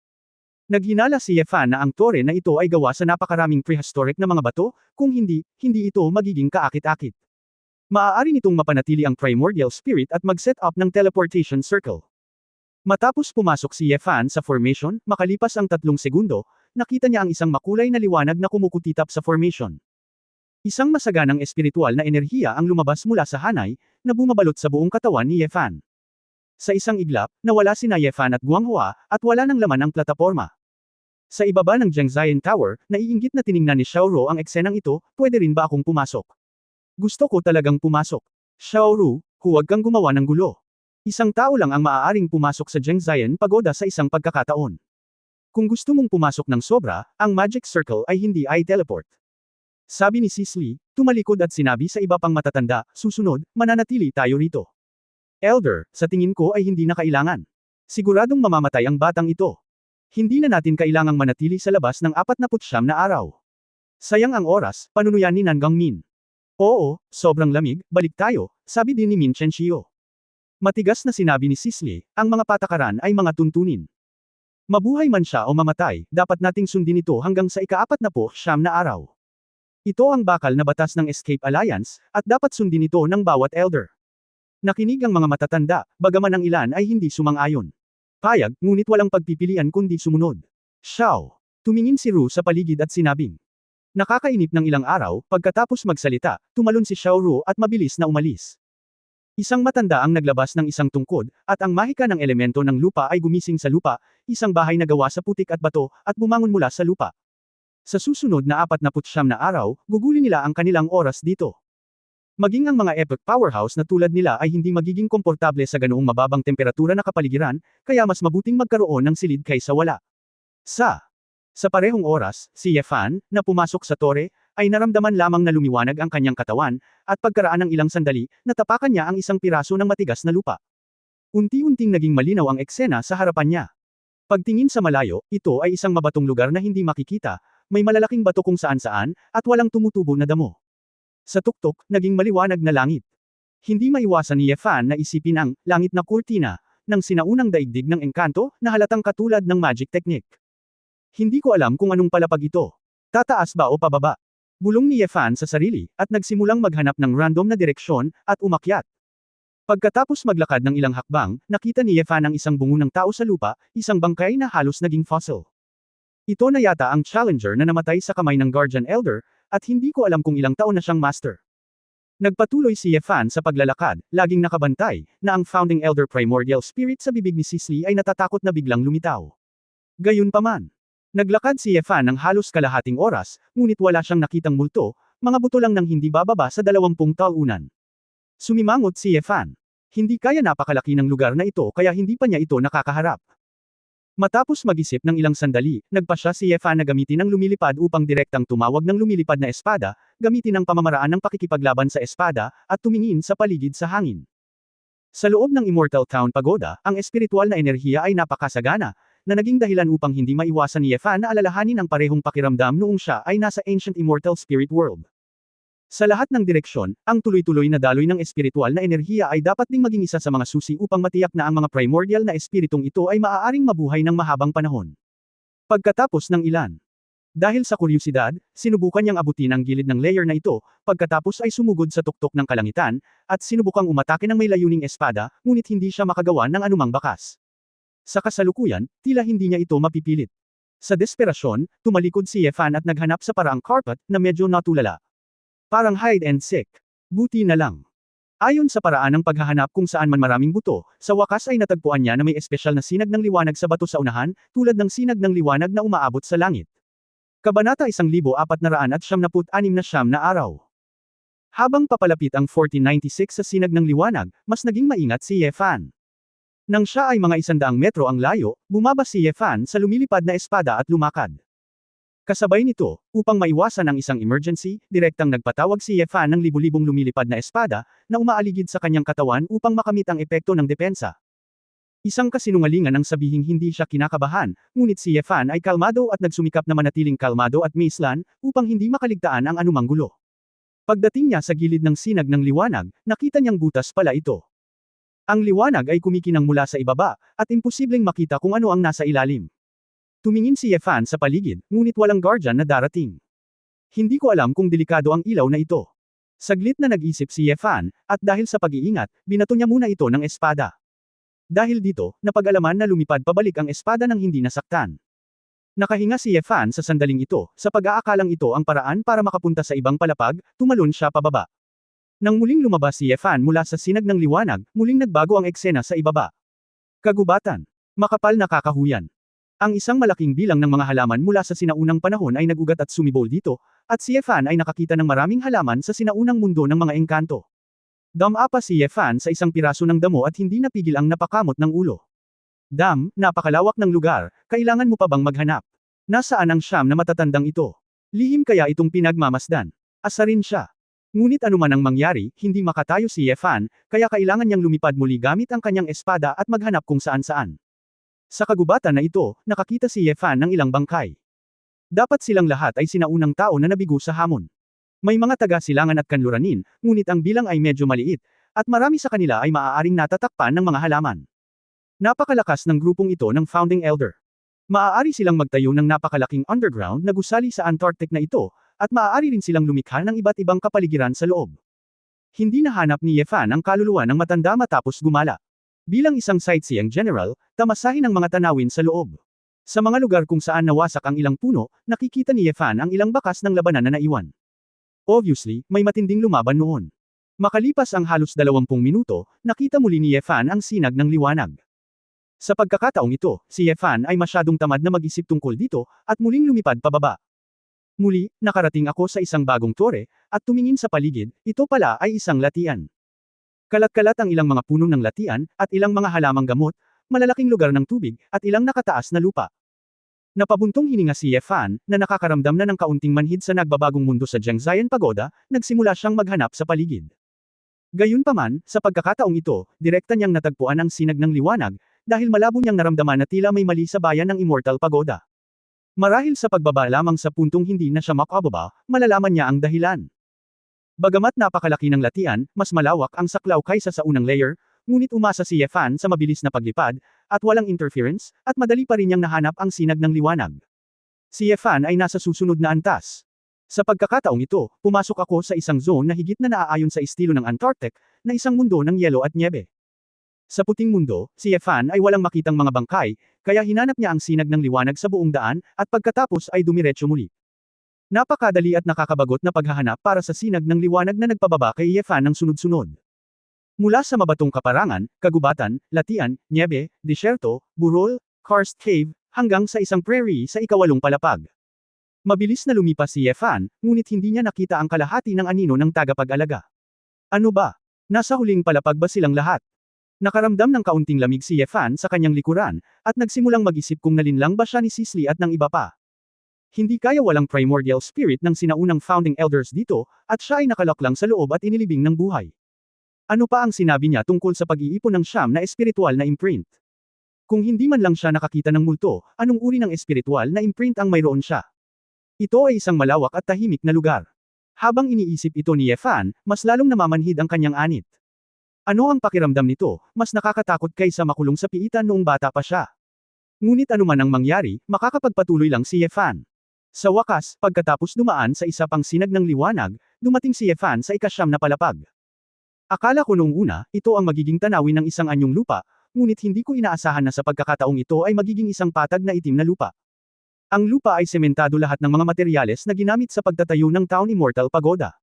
Naghinala si Yefan na ang tore na ito ay gawa sa napakaraming prehistoric na mga bato, kung hindi ito magiging kaakit-akit. Maaari nitong mapanatili ang primordial spirit at mag-set up ng teleportation circle. Matapos pumasok si Yefan sa formation, makalipas ang 3 segundo, nakita niya ang isang makulay na liwanag na kumukutitap sa formation. Isang masaganang espiritual na enerhiya ang lumabas mula sa hanay, na bumabalot sa buong katawan ni Yefan. Sa isang iglap, nawala sina Yefan at Guanghua, at wala ng laman ang plataporma. Sa ibaba ng Zhengzhien Tower, naiinggit na tiningnan ni Xiaoru ang eksenang ito, pwede rin ba akong pumasok? Gusto ko talagang pumasok. Xiaoru, huwag kang gumawa ng gulo. Isang tao lang ang maaaring pumasok sa Zhengzhien Pagoda sa isang pagkakataon. Kung gusto mong pumasok ng sobra, ang magic circle ay hindi ay teleport. Sabi ni Sisley, tumalikod at sinabi sa iba pang matatanda, susunod, mananatili tayo rito. Elder, sa tingin ko ay hindi na kailangan. Siguradong mamamatay ang batang ito. Hindi na natin kailangang manatili sa labas ng 49 na araw. Sayang ang oras, panunuyan ni Nangang Min. Oo, sobrang lamig, balik tayo, sabi din ni Min Chenshio. Matigas na sinabi ni Sisley, ang mga patakaran ay mga tuntunin. Mabuhay man siya o mamatay, dapat nating sundin ito hanggang sa ika-49 na araw. Ito ang bakal na batas ng Escape Alliance, at dapat sundin ito ng bawat elder. Nakinig ang mga matatanda, bagaman ang ilan ay hindi sumang-ayon. Payag, ngunit walang pagpipilian kundi sumunod. Xiao. Tumingin si Ru sa paligid at sinabing. Nakakainip ng ilang araw, pagkatapos magsalita, tumalon si Xiaoru at mabilis na umalis. Isang matanda ang naglabas ng isang tungkod, at ang mahika ng elemento ng lupa ay gumising sa lupa, isang bahay na gawa sa putik at bato, at bumangon mula sa lupa. Sa susunod na 49 na araw, gugulin nila ang kanilang oras dito. Maging ang mga epic powerhouse na tulad nila ay hindi magiging komportable sa ganoong mababang temperatura na kapaligiran, kaya mas mabuting magkaroon ng silid kaysa wala. Sa parehong oras, si Yefan, na pumasok sa tore, ay naramdaman lamang na lumiwanag ang kanyang katawan, at pagkaraan ng ilang sandali, natapakan niya ang isang piraso ng matigas na lupa. Unti-unting naging malinaw ang eksena sa harapan niya. Pagtingin sa malayo, ito ay isang mabatong lugar na hindi makikita, may malalaking bato kung saan-saan, at walang tumutubo na damo. Sa tuktok, naging maliwanag na langit. Hindi maiwasan ni Yefan na isipin ang langit na kurtina ng sinaunang daigdig ng engkanto na halatang katulad ng magic technique. Hindi ko alam kung anong palapag ito. Tataas ba o pababa? Bulong ni Yefan sa sarili, at nagsimulang maghanap ng random na direksyon, at umakyat. Pagkatapos maglakad ng ilang hakbang, nakita ni Yefan ang isang bungo ng tao sa lupa, isang bangkay na halos naging fossil. Ito na yata ang challenger na namatay sa kamay ng Guardian Elder, at hindi ko alam kung ilang taon na siyang master. Nagpatuloy si Yefan sa paglalakad, laging nakabantay, na ang Founding Elder Primordial Spirit sa bibig ni Sisley ay natatakot na biglang lumitaw. Gayunpaman. Naglakad si Yefan ng halos kalahating oras, ngunit wala siyang nakitang multo, mga buto lang nang hindi bababa sa 20 talunan. Sumimangot si Yefan. Hindi kaya napakalaki ng lugar na ito kaya hindi pa niya ito nakakaharap. Matapos mag-isip ng ilang sandali, nagpasya si Yefan na gamitin ang lumilipad upang direktang tumawag ng lumilipad na espada, gamitin ang pamamaraan ng pakikipaglaban sa espada, at tumingin sa paligid sa hangin. Sa loob ng Immortal Town Pagoda, ang espiritual na enerhiya ay napakasagana, na naging dahilan upang hindi maiwasan ni Yefan na alalahanin ang parehong pakiramdam noong siya ay nasa Ancient Immortal Spirit World. Sa lahat ng direksyon, ang tuloy-tuloy na daloy ng espiritual na enerhiya ay dapat ding maging isa sa mga susi upang matiyak na ang mga primordial na espiritong ito ay maaaring mabuhay ng mahabang panahon. Pagkatapos ng ilan. Dahil sa kuryosidad, sinubukan niyang abutin ang gilid ng layer na ito, pagkatapos ay sumugod sa tuktok ng kalangitan, at sinubukang umatake ng may layuning espada, ngunit hindi siya makagawa ng anumang bakas. Sa kasalukuyan, tila hindi niya ito mapipilit. Sa desperasyon, tumalikod si Yefan at naghanap sa paraang carpet na medyo natulala. Parang hide and seek. Buti na lang. Ayon sa paraan ng paghahanap kung saan man maraming buto, sa wakas ay natagpuan niya na may espesyal na sinag ng liwanag sa bato sa unahan, tulad ng sinag ng liwanag na umaabot sa langit. Kabanata 1496 na araw. Habang papalapit ang 1496 sa sinag ng liwanag, mas naging maingat si Ye Fan. Nang siya ay mga 100 metro ang layo, bumaba si Ye Fan sa lumilipad na espada at lumakad. Kasabay nito, upang maiwasan ang isang emergency, direktang nagpatawag si Ye Fan ng libu-libong lumilipad na espada, na umaaligid sa kanyang katawan upang makamit ang epekto ng depensa. Isang kasinungalingan ang sabihing hindi siya kinakabahan, ngunit si Ye Fan ay kalmado at nagsumikap na manatiling kalmado at maislan, upang hindi makaligtaan ang anumang gulo. Pagdating niya sa gilid ng sinag ng liwanag, nakita niyang butas pala ito. Ang liwanag ay kumikinang mula sa ibaba, at imposibleng makita kung ano ang nasa ilalim. Tumingin si Ye Fan sa paligid, ngunit walang guardian na darating. Hindi ko alam kung delikado ang ilaw na ito. Saglit na nag-isip si Ye Fan, at dahil sa pag-iingat, binato niya muna ito ng espada. Dahil dito, napag-alaman na lumipad pabalik ang espada nang hindi nasaktan. Nakahinga si Ye Fan sa sandaling ito, sa pag-aakalang ito ang paraan para makapunta sa ibang palapag, tumalon siya pababa. Nang muling lumabas si Ye Fan mula sa sinag ng liwanag, muling nagbago ang eksena sa ibaba. Kagubatan. Makapal na kakahuyan. Ang isang malaking bilang ng mga halaman mula sa sinaunang panahon ay nagugat at sumibol dito, at si Ye Fan ay nakakita ng maraming halaman sa sinaunang mundo ng mga engkanto. Dumapa si Ye Fan sa isang piraso ng damo at hindi napigil ang napakamot ng ulo. Napakalawak ng lugar, kailangan mo pa bang maghanap? Nasaan ang siyam na matatandang ito? Lihim kaya itong pinagmamasdan? Asarin siya. Ngunit anuman ang mangyari, hindi makatayo si Ye Fan, kaya kailangan niyang lumipad muli gamit ang kanyang espada at maghanap kung saan-saan. Sa kagubatan na ito, nakakita si Ye Fan ng ilang bangkay. Dapat silang lahat ay sinaunang tao na nabigo sa hamon. May mga taga-silangan at kanluranin, ngunit ang bilang ay medyo maliit, at marami sa kanila ay maaaring natatakpan ng mga halaman. Napakalakas ng grupong ito ng Founding Elder. Maaari silang magtayo ng napakalaking underground na gusali sa Antarctic na ito, at maaari rin silang lumikha ng iba't ibang kapaligiran sa loob. Hindi nahanap ni Ye Fan ang kaluluwa ng matanda matapos gumala. Bilang isang sightseeing general, tamasahin ang mga tanawin sa loob. Sa mga lugar kung saan nawasak ang ilang puno, nakikita ni Ye Fan ang ilang bakas ng labanan na naiwan. Obviously, may matinding lumaban noon. Makalipas ang halos 20 minuto, nakita muli ni Ye Fan ang sinag ng liwanag. Sa pagkakataong ito, si Ye Fan ay masyadong tamad na mag-isip tungkol dito, at muling lumipad pababa. Muli, nakarating ako sa isang bagong tore, at tumingin sa paligid, ito pala ay isang latian. Kalat-kalat ang ilang mga puno ng latian, at ilang mga halamang gamot, malalaking lugar ng tubig, at ilang nakataas na lupa. Napabuntong hininga si Ye Fan, na nakakaramdam na ng kaunting manhid sa nagbabagong mundo sa Jiangxian Pagoda, nagsimula siyang maghanap sa paligid. Gayunpaman, sa pagkakataong ito, direkta niyang natagpuan ang sinag ng liwanag, dahil malabo niyang naramdaman na tila may mali sa bayan ng Immortal Pagoda. Marahil sa pagbaba lamang sa puntong hindi na siya makababa, malalaman niya ang dahilan. Bagamat napakalaki ng latian, mas malawak ang saklaw kaysa sa unang layer, ngunit umasa si Ye Fan sa mabilis na paglipad, at walang interference, at madali pa rin niyang nahanap ang sinag ng liwanag. Si Ye Fan ay nasa susunod na antas. Sa pagkakataong ito, pumasok ako sa isang zone na higit na naaayon sa estilo ng Antarctic, na isang mundo ng yelo at nyebe. Sa puting mundo, si Ye Fan ay walang makitang mga bangkay, kaya hinanap niya ang sinag ng liwanag sa buong daan, at pagkatapos ay dumiretso muli. Napakadali at nakakabagot na paghahanap para sa sinag ng liwanag na nagpababa kay Ye Fan ng sunod-sunod. Mula sa mabatong kaparangan, kagubatan, latian, nyebe, disyerto, burol, karst cave, hanggang sa isang prairie sa ikawalong palapag. Mabilis na lumipas si Ye Fan, ngunit hindi niya nakita ang kalahati ng anino ng tagapag-alaga. Ano ba? Nasa huling palapag ba silang lahat? Nakaramdam ng kaunting lamig si Ye Fan sa kanyang likuran, at nagsimulang mag-isip kung nalinlang ba siya ni Sisley at ng iba pa. Hindi kaya walang primordial spirit ng sinaunang founding elders dito, at siya ay nakalak lang sa loob at inilibing ng buhay. Ano pa ang sinabi niya tungkol sa pag-iipon ng siyam na espiritual na imprint? Kung hindi man lang siya nakakita ng multo, anong uri ng espiritual na imprint ang mayroon siya? Ito ay isang malawak at tahimik na lugar. Habang iniisip ito ni Ye Fan, mas lalong namamanhid ang kanyang anit. Ano ang pakiramdam nito, mas nakakatakot kaysa makulong sa piitan noong bata pa siya. Ngunit anuman ang mangyari, makakapagpatuloy lang si Ye Fan. Sa wakas, pagkatapos dumaan sa isa pang sinag ng liwanag, dumating si Ye Fan sa ikasyam na palapag. Akala ko noong una, ito ang magiging tanawin ng isang anyong lupa, ngunit hindi ko inaasahan na sa pagkakataong ito ay magiging isang patag na itim na lupa. Ang lupa ay sementado lahat ng mga materyales na ginamit sa pagtatayo ng Town Immortal Pagoda.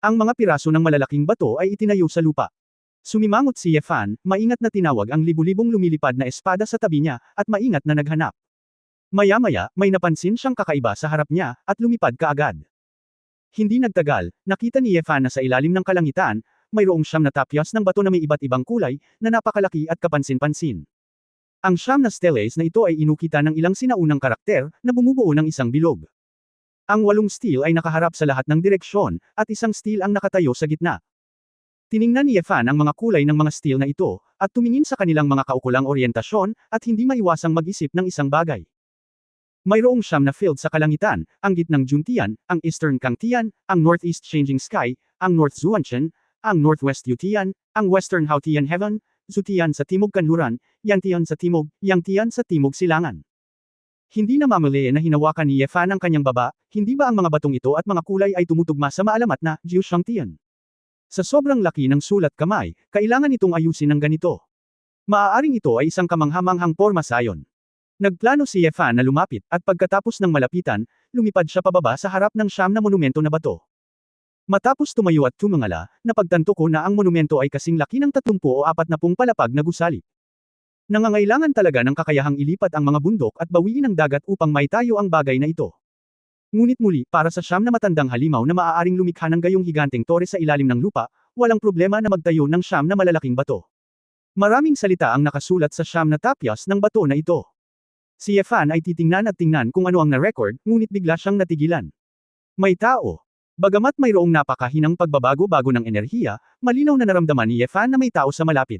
Ang mga piraso ng malalaking bato ay itinayo sa lupa. Sumimangot si Ye Fan, maingat na tinawag ang libu-libong lumilipad na espada sa tabi niya, at maingat na naghanap. Maya-maya, may napansin siyang kakaiba sa harap niya, at lumipad kaagad. Hindi nagtagal, nakita ni Yefan na sa ilalim ng kalangitan, mayroong 9 na tapyas ng bato na may iba't ibang kulay, na napakalaki at kapansin-pansin. Ang 9 na steles na ito ay inukita ng ilang sinaunang karakter, na bumubuo ng isang bilog. Ang 8 stele ay nakaharap sa lahat ng direksyon, at isang stele ang nakatayo sa gitna. Tiningnan ni Yefan ang mga kulay ng mga stele na ito, at tumingin sa kanilang mga kaukulang oryentasyon, at hindi maiwasang mag-isip ng isang bagay. Mayroong 9 na field sa kalangitan, ang gitnang Juntian, ang Eastern Kangtian, ang Northeast Changing Sky, ang North Zuantian, ang Northwest Yutian, ang Western Hautian Heaven, Zutian sa Timog Kanluran, Yantian sa Timog, Yangtian sa Timog Silangan. Hindi na mamali na hinawakan ni Yefan ang kanyang baba, hindi ba ang mga batong ito at mga kulay ay tumutugma sa maalamat na Jiushangtian? Sa sobrang laki ng sulat kamay, kailangan itong ayusin ng ganito. Maaaring ito ay isang kamanghamanghang porma sayon. Nagplano si Yefan na lumapit, at pagkatapos ng malapitan, lumipad siya pababa sa harap ng 9 na monumento na bato. Matapos tumayo at tumingala, napagtanto ko na ang monumento ay kasing laki ng 30 o 40 palapag na gusali. Nangangailangan talaga ng kakayahang ilipat ang mga bundok at bawiin ang dagat upang maitayo ang bagay na ito. Ngunit muli, para sa 9 na matandang halimaw na maaaring lumikha ng gayong higanteng tore sa ilalim ng lupa, walang problema na magtayo ng 9 na malalaking bato. Maraming salita ang nakasulat sa 9 na tapyas ng bato na ito. Si Yefan ay titingnan at tingnan kung ano ang na-record, ngunit bigla siyang natigilan. May tao. Bagamat mayroong napakahinang pagbabago-bago ng enerhiya, malinaw na naramdaman ni Yefan na may tao sa malapit.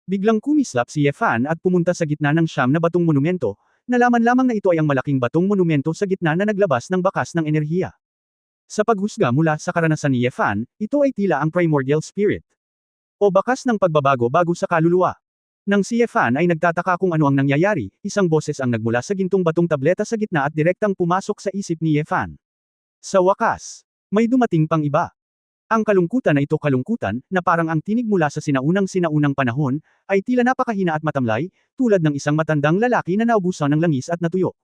Biglang kumislap si Yefan at pumunta sa gitna ng 9 na batong monumento, nalaman lamang na ito ay ang malaking batong monumento sa gitna na naglabas ng bakas ng enerhiya. Sa paghusga mula sa karanasan ni Yefan, ito ay tila ang primordial spirit. O bakas ng pagbabago-bago sa kaluluwa. Nang si Yefan ay nagtataka kung ano ang nangyayari, isang boses ang nagmula sa gintong batong tableta sa gitna at direktang pumasok sa isip ni Yefan. Sa wakas, may dumating pang iba. Ang kalungkutan na ito kalungkutan, na parang ang tinig mula sa sinaunang panahon, ay tila napakahina at matamlay, tulad ng isang matandang lalaki na naubusan ng langis at natuyo.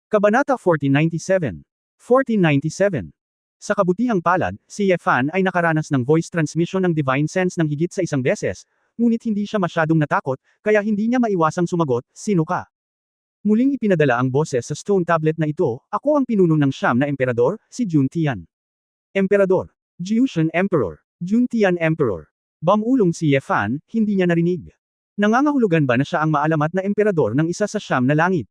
Kabanata 1497. 1497. Sa kabutihang palad, si Yefan ay nakaranas ng voice transmission ng divine sense ng higit sa 1 beses, ngunit hindi siya masyadong natakot, kaya hindi niya maiwasang sumagot, "Sino ka?" Muling ipinadala ang boses sa stone tablet na ito, "Ako ang pinuno ng 9 na emperador, si Juntian." Emperador. Jiushan Emperor. Juntian Emperor. Bamulong si Yefan, hindi niya narinig. Nangangahulugan ba na siya ang maalamat na emperador ng isa sa 9 na langit?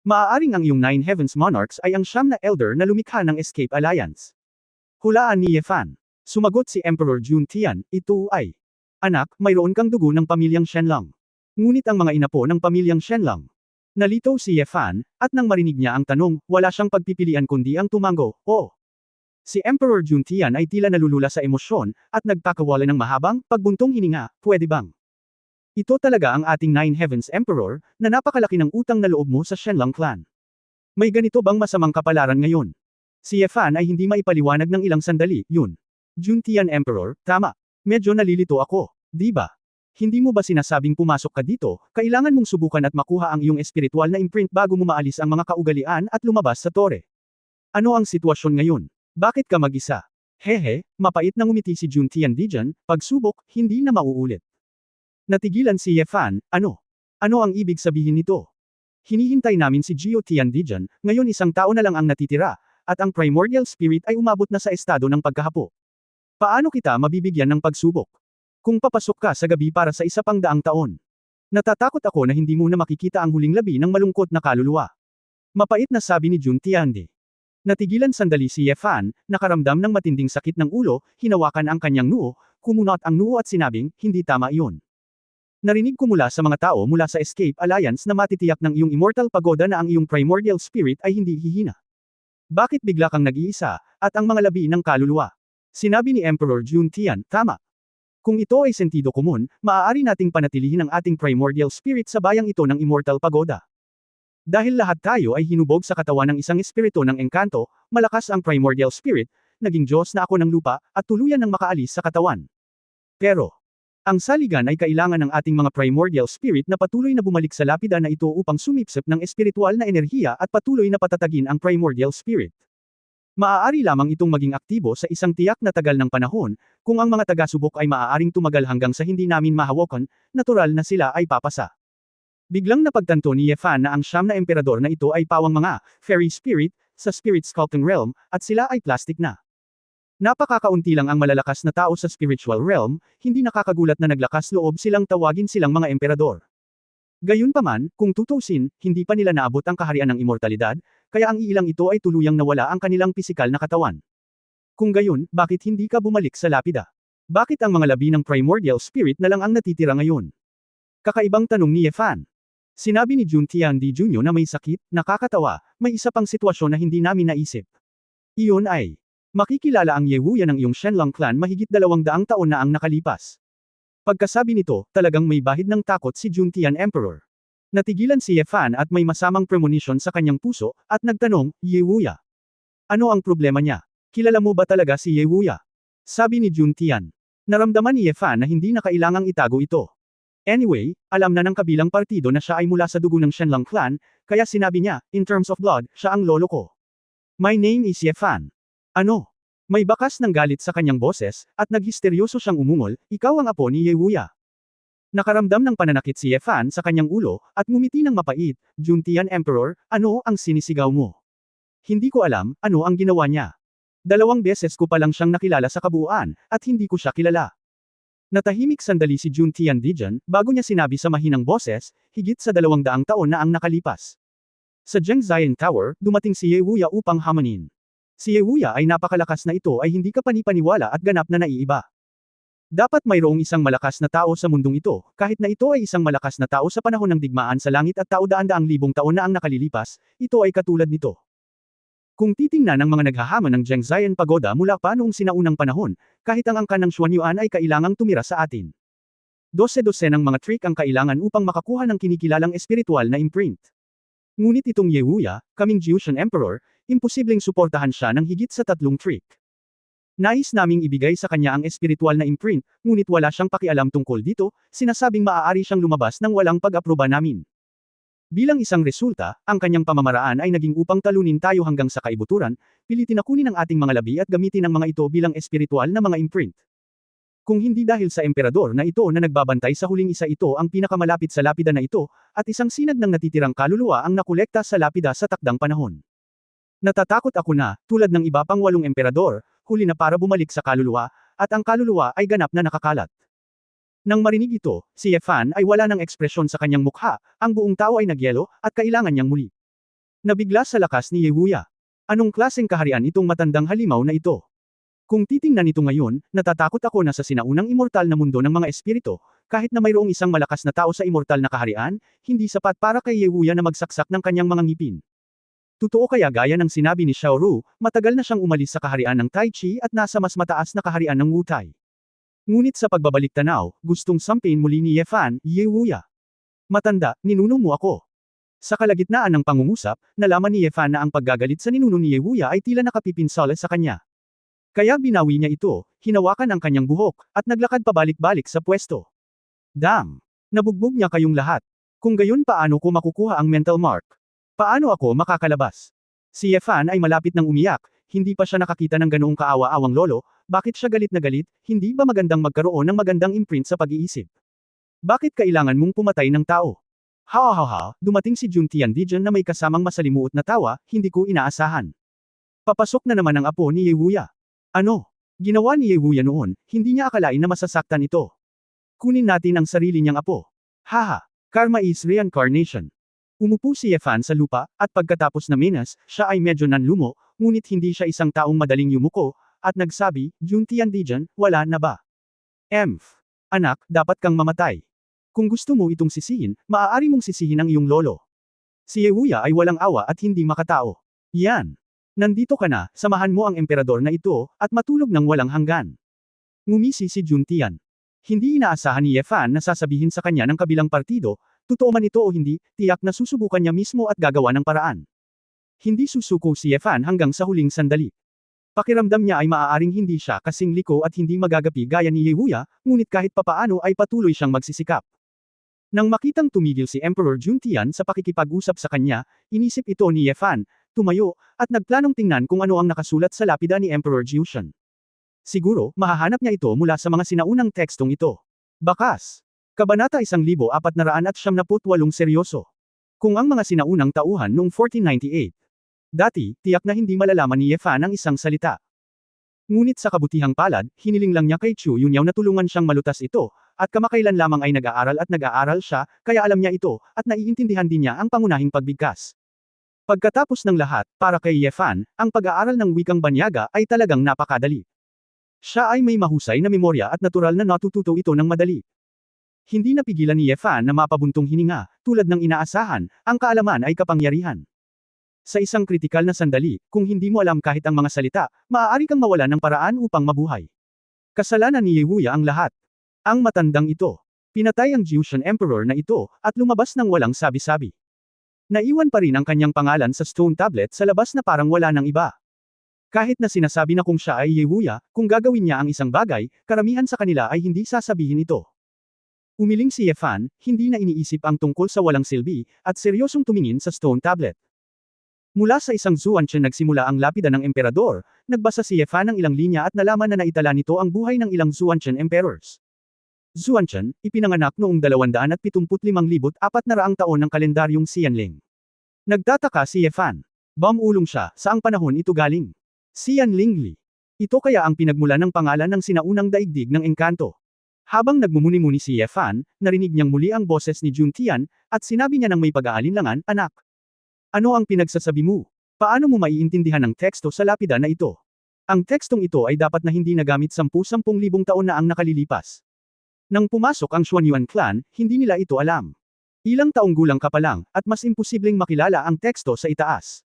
Maaaring ang iyong 9 Heavens Monarchs ay ang 9 na elder na lumikha ng Escape Alliance. Hulaan ni Yefan. Sumagot si Emperor Juntian, "Ito ay, anak, mayroon kang dugo ng pamilyang Shenlong." Ngunit ang mga inapo ng pamilyang Shenlong. Nalito si Yefan, at nang marinig niya ang tanong, wala siyang pagpipilian kundi ang tumango, "Oo." Si Emperor Juntian ay tila nalulula sa emosyon, at nagpakawala ng mahabang, pagbuntong hininga, "Pwede bang? Ito talaga ang ating 9 Heavens Emperor, na napakalaki ng utang na loob mo sa Shenlong clan. May ganito bang masamang kapalaran ngayon?" Si Yefan ay hindi maipaliwanag ng ilang sandali, "Yun. Juntian Emperor, tama. Medyo nalilito ako, di ba? Hindi mo ba sinasabing pumasok ka dito, kailangan mong subukan at makuha ang iyong espiritual na imprint bago mo maalis ang mga kaugalian at lumabas sa tore? Ano ang sitwasyon ngayon? Bakit ka mag-isa?" Hehe, mapait na ngumiti si Juntian Dijan, "Pagsubok, hindi na mauulit." Natigilan si Yefan, "Ano? Ano ang ibig sabihin nito? Hinihintay namin si Gio Tian Dijan, ngayon isang tao na lang ang natitira, at ang primordial spirit ay umabot na sa estado ng pagkahapo. Paano kita mabibigyan ng pagsubok? Kung papasok ka sa gabi para sa 100 taon. Natatakot ako na hindi mo na makikita ang huling labi ng malungkot na kaluluwa." Mapait na sabi ni Juntian Di. Natigilan sandali si Yefan, nakaramdam ng matinding sakit ng ulo, hinawakan ang kanyang noo, kumunot ang noo at sinabing, "Hindi tama iyon. Narinig ko mula sa mga tao mula sa Escape Alliance na matitiyak ng iyong immortal pagoda na ang iyong primordial spirit ay hindi hihina. Bakit bigla kang nag-iisa, at ang mga labi ng kaluluwa?" Sinabi ni Emperor Juntian, "Tama. Kung ito ay sentido komun, maaari nating panatilihin ang ating primordial spirit sa bayang ito ng immortal pagoda. Dahil lahat tayo ay hinubog sa katawan ng isang espiritu ng engkanto, malakas ang primordial spirit, naging Diyos na ako ng lupa, at tuluyan ng makaalis sa katawan. Pero, ang saligan ay kailangan ng ating mga primordial spirit na patuloy na bumalik sa lapida na ito upang sumipsip ng espiritual na enerhiya at patuloy na patatagin ang primordial spirit. Maaari lamang itong maging aktibo sa isang tiyak na tagal ng panahon, kung ang mga taga-subok ay maaaring tumagal hanggang sa hindi namin mahawakan, natural na sila ay papasa." Biglang napagtanto ni Yefan na ang 9 na emperador na ito ay pawang mga fairy spirit, sa spirit sculpting realm, at sila ay plastic na. Napakakaunti lang ang malalakas na tao sa spiritual realm, hindi nakakagulat na naglakas loob silang tawagin silang mga emperador. Gayunpaman, kung tutuusin, hindi pa nila naabot ang kaharian ng immortalidad, kaya ang iilang ito ay tuluyang nawala ang kanilang pisikal na katawan. Kung gayon, bakit hindi ka bumalik sa lapida? Bakit ang mga labi ng primordial spirit na lang ang natitira ngayon? Kakaibang tanong ni Ye Fan. Sinabi ni Jun Tiandi Jr. na may sakit, nakakatawa, may isa pang sitwasyon na hindi namin naisip. Iyon ay, makikilala ang Ye Wuya ng iyong Shenlong clan mahigit 200 taon na ang nakalipas. Pagkasabi nito, talagang may bahid ng takot si Jun Tian Emperor. Natigilan si Ye Fan at may masamang premonition sa kanyang puso, at nagtanong, Ye Wuya. Ano ang problema niya? Kilala mo ba talaga si Ye Wuya? Sabi ni Jun Tian. Naramdaman ni Ye Fan na hindi na kailangang itago ito. Anyway, alam na ng kabilang partido na siya ay mula sa dugo ng Shenlong clan, kaya sinabi niya, in terms of blood, siya ang lolo ko. My name is Ye Fan. Ano? May bakas ng galit sa kanyang boses, at naghisteryoso siyang umungol, ikaw ang apo ni Ye Wuya. Nakaramdam ng pananakit si Ye Fan sa kanyang ulo, at ngumiti ng mapait, Jun Tian Emperor, ano ang sinisigaw mo? Hindi ko alam, ano ang ginawa niya. 2 beses ko pa lang siyang nakilala sa kabuuan, at hindi ko siya kilala. Natahimik sandali si Jun Tian Dijan, bago niya sinabi sa mahinang boses, higit sa 200 taon na ang nakalipas. Sa Zhengzhien Tower, dumating si Ye Wuya upang hamanin. Si Ye Wuya ay napakalakas na ito ay hindi kapanipaniwala at ganap na naiiba. Dapat mayroong isang malakas na tao sa mundong ito, kahit na ito ay isang malakas na tao sa panahon ng digmaan sa langit at tao daan-daang libong taon na ang nakalilipas, ito ay katulad nito. Kung titingnan ng mga naghahamon ng Zhengzhien Pagoda mula pa noong sinaunang panahon, kahit ang angkan ng Xuanyuan ay kailangang tumira sa atin. 12 ng mga trick ang kailangan upang makakuha ng kinikilalang espiritual na imprint. Ngunit itong Ye Wuya, kaming Jushan Emperor, imposibleng suportahan siya ng higit sa 3 trick. Nais naming ibigay sa kanya ang espiritual na imprint, ngunit wala siyang pakialam tungkol dito, sinasabing maaari siyang lumabas nang walang pag-aproba namin. Bilang isang resulta, ang kanyang pamamaraan ay naging upang talunin tayo hanggang sa kaibuturan, pilitin na kunin ang ating mga labi at gamitin ang mga ito bilang espiritual na mga imprint. Kung hindi dahil sa emperador na ito na nagbabantay sa huling isa ito ang pinakamalapit sa lapida na ito, at isang sinag ng natitirang kaluluwa ang nakolekta sa lapida sa takdang panahon. Natatakot ako na, tulad ng iba pang 8 emperador, huli na para bumalik sa kaluluwa, at ang kaluluwa ay ganap na nakakalat. Nang marinig ito, si Ye Fan ay wala ng ekspresyon sa kanyang mukha, ang buong tao ay nagyelo, at kailangan niyang muli. Nabigla sa lakas ni Ye Wuya. Anong klaseng kaharian itong matandang halimaw na ito? Kung titingnan ito ngayon, natatakot ako na sa sinaunang immortal na mundo ng mga espiritu, kahit na mayroong isang malakas na tao sa immortal na kaharian, hindi sapat para kay Ye Wuya na magsaksak ng kanyang mga ngipin. Totoo kaya gaya ng sinabi ni Xiao Ru, matagal na siyang umalis sa kaharian ng Tai Chi at nasa mas mataas na kaharian ng Wu Tai. Ngunit sa pagbabalik tanaw, gustong sampin muli ni Ye Fan, Ye Wuya. Matanda, ninuno mo ako. Sa kalagitnaan ng pangungusap, nalaman ni Ye Fan na ang paggagalit sa ninuno ni Ye Wuya ay tila nakapipinsala sa kanya. Kaya binawi niya ito, hinawakan ang kanyang buhok, at naglakad pabalik-balik sa pwesto. Damn! Nabugbog niya kayong lahat. Kung gayon paano ko makukuha ang mental mark? Paano ako makakalabas? Si Ye Fan ay malapit nang umiyak, hindi pa siya nakakita ng ganoong kaawa-awang lolo, bakit siya galit na galit, hindi ba magandang magkaroon ng magandang imprint sa pag-iisip? Bakit kailangan mong pumatay ng tao? Ha, dumating si Jun Tian Dijan na may kasamang masalimuot na tawa, hindi ko inaasahan. Papasok na naman ang apo ni Ye Wuya. Ano? Ginawa ni Ye Wuya noon, hindi niya akalain na masasaktan ito. Kunin natin ang sarili niyang apo. Haha, karma is reincarnation. Umupo si Ye Fan sa lupa, at pagkatapos na minas, siya ay medyo nanlumo, ngunit hindi siya isang taong madaling yumuko, at nagsabi, Jun Tian Dijan, wala na ba? Anak, dapat kang mamatay. Kung gusto mo itong sisihin, maaari mong sisihin ang iyong lolo. Si Ye Wuya ay walang awa at hindi makatao. Yan. Nandito ka na, samahan mo ang emperador na ito, at matulog ng walang hanggan. Ngumisi si Jun Tian. Hindi inaasahan ni Ye Fan na sasabihin sa kanya ng kabilang partido, totoo man ito o hindi, tiyak na susubukan niya mismo at gagawa ng paraan. Hindi susuko si Ye Fan hanggang sa huling sandali. Pakiramdam niya ay maaaring hindi siya kasing liko at hindi magagapi gaya ni Ye Wuya, ngunit kahit papaano ay patuloy siyang magsisikap. Nang makitang tumigil si Emperor Jun Tian sa pakikipag-usap sa kanya, inisip ito ni Ye Fan, tumayo, at nagplanong tingnan kung ano ang nakasulat sa lapida ni Emperor Jushan. Siguro, mahahanap niya ito mula sa mga sinaunang tekstong ito. Bakas. Kabanata 1498 Seryoso. Kung ang mga sinaunang tauhan noong 1498 Dati, tiyak na hindi malalaman ni Ye Fan ang isang salita. Ngunit sa kabutihang palad, hiniling lang niya kay Chu Yunyaw na tulungan siyang malutas ito, at kamakailan lamang ay nag-aaral siya, kaya alam niya ito, at naiintindihan din niya ang pangunahing pagbigkas. Pagkatapos ng lahat, para kay Ye Fan, ang pag-aaral ng wikang banyaga ay talagang napakadali. Siya ay may mahusay na memorya at natural na natututo ito ng madali. Hindi napigilan ni Ye Fan na mapabuntong hininga, tulad ng inaasahan, ang kaalaman ay kapangyarihan. Sa isang kritikal na sandali, kung hindi mo alam kahit ang mga salita, maaari kang mawalan ng paraan upang mabuhay. Kasalanan ni Yehuya ang lahat. Ang matandang ito. Pinatay ang Jushan Emperor na ito, at lumabas ng walang sabi-sabi. Naiwan pa rin ang kanyang pangalan sa stone tablet sa labas na parang wala ng iba. Kahit na sinasabi na kung siya ay Yehuya, kung gagawin niya ang isang bagay, karamihan sa kanila ay hindi sasabihin ito. Umiling si Ye Fan, hindi na iniisip ang tungkol sa walang silbi, at seryosong tumingin sa stone tablet. Mula sa isang Zuanchen nagsimula ang lapida ng emperador, nagbasa si Ye Fan ng ilang linya at nalaman na naitala nito ang buhay ng ilang Zuanchen emperors. Zuanchen, ipinanganak noong 275,400 taon ng kalendaryong Xianling. Nagtataka si Ye Fan. Bamulong siya, saang panahon ito galing? Xianlingli. Ito kaya ang pinagmula ng pangalan ng sinaunang daigdig ng engkanto. Habang nagmumuni-muni si Ye Fan, narinig niyang muli ang boses ni Jun Tian, at sinabi niya ng may pag-aalinlangan, anak. Ano ang pinagsasabi mo? Paano mo maiintindihan ang teksto sa lapida na ito? Ang tekstong ito ay dapat na hindi nagamit 10,000 taon na ang nakalilipas. Nang pumasok ang Xuanyuan clan, hindi nila ito alam. Ilang taong gulang ka pa lang, at mas imposibleng makilala ang teksto sa itaas.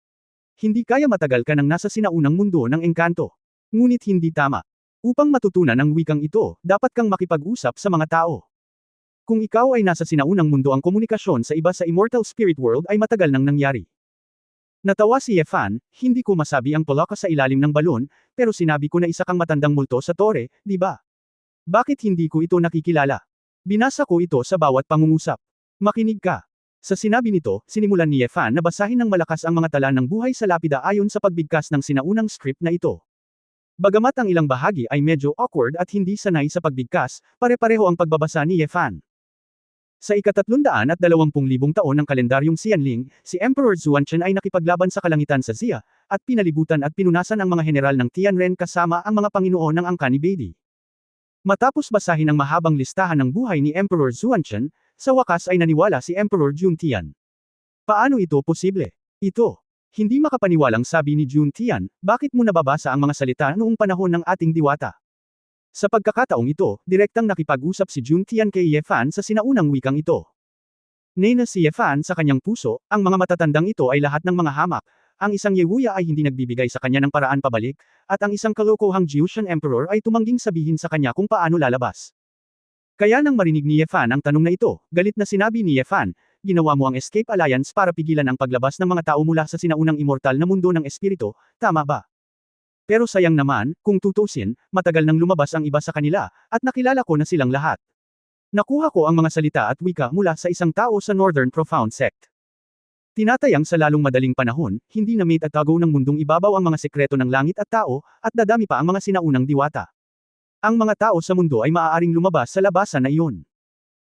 Hindi kaya matagal ka nang nasa sinaunang mundo ng engkanto. Ngunit hindi tama. Upang matutunan ang wikang ito, dapat kang makipag-usap sa mga tao. Kung ikaw ay nasa sinaunang mundo, ang komunikasyon sa iba sa Immortal Spirit World ay matagal nang nangyari. Natawa si Ye Fan, hindi ko masabi ang pula ka sa ilalim ng balon, pero sinabi ko na isa kang matandang multo sa tore, di ba? Bakit hindi ko ito nakikilala? Binasa ko ito sa bawat pangungusap. Makinig ka. Sa sinabi nito, sinimulan ni Ye Fan na basahin ng malakas ang mga tala ng buhay sa lapida ayon sa pagbigkas ng sinaunang script na ito. Bagamat ang ilang bahagi ay medyo awkward at hindi sanay sa pagbigkas, pare-pareho ang pagbabasa ni Ye Fan. Sa ika-320,000 taon ng kalendaryong Xianling, si Emperor Zuanchen ay nakipaglaban sa kalangitan sa Xia, at pinalibutan at pinunasan ang mga general ng Tianren kasama ang mga panginoon ng angka ni Beidi. Matapos basahin ang mahabang listahan ng buhay ni Emperor Zuanchen, sa wakas ay naniwala si Emperor Jun Tian. Paano ito posible? Ito. Hindi makapaniwalang sabi ni Jun Tian, bakit mo nababasa ang mga salita noong panahon ng ating diwata? Sa pagkakataong ito, direktang nakipag-usap si Jun Tian kay Ye Fan sa sinaunang wikang ito. Nena si Ye Fan sa kanyang puso, ang mga matatandang ito ay lahat ng mga hamak, ang isang Yehuya ay hindi nagbibigay sa kanya ng paraan pabalik, at ang isang kalokohang Jushan Emperor ay tumangging sabihin sa kanya kung paano lalabas. Kaya nang marinig ni Ye Fan ang tanong na ito, galit na sinabi ni Ye Fan, ginawa mo ang Escape Alliance para pigilan ang paglabas ng mga tao mula sa sinaunang immortal na mundo ng espiritu, tama ba? Pero sayang naman, kung tutusin, matagal nang lumabas ang iba sa kanila, at nakilala ko na silang lahat. Nakuha ko ang mga salita at wika mula sa isang tao sa Northern Profound Sect. Tinatayang sa lalong madaling panahon, hindi na mate at tago ng mundong ibabaw ang mga sekreto ng langit at tao, at dadami pa ang mga sinaunang diwata. Ang mga tao sa mundo ay maaaring lumabas sa labasan na iyon.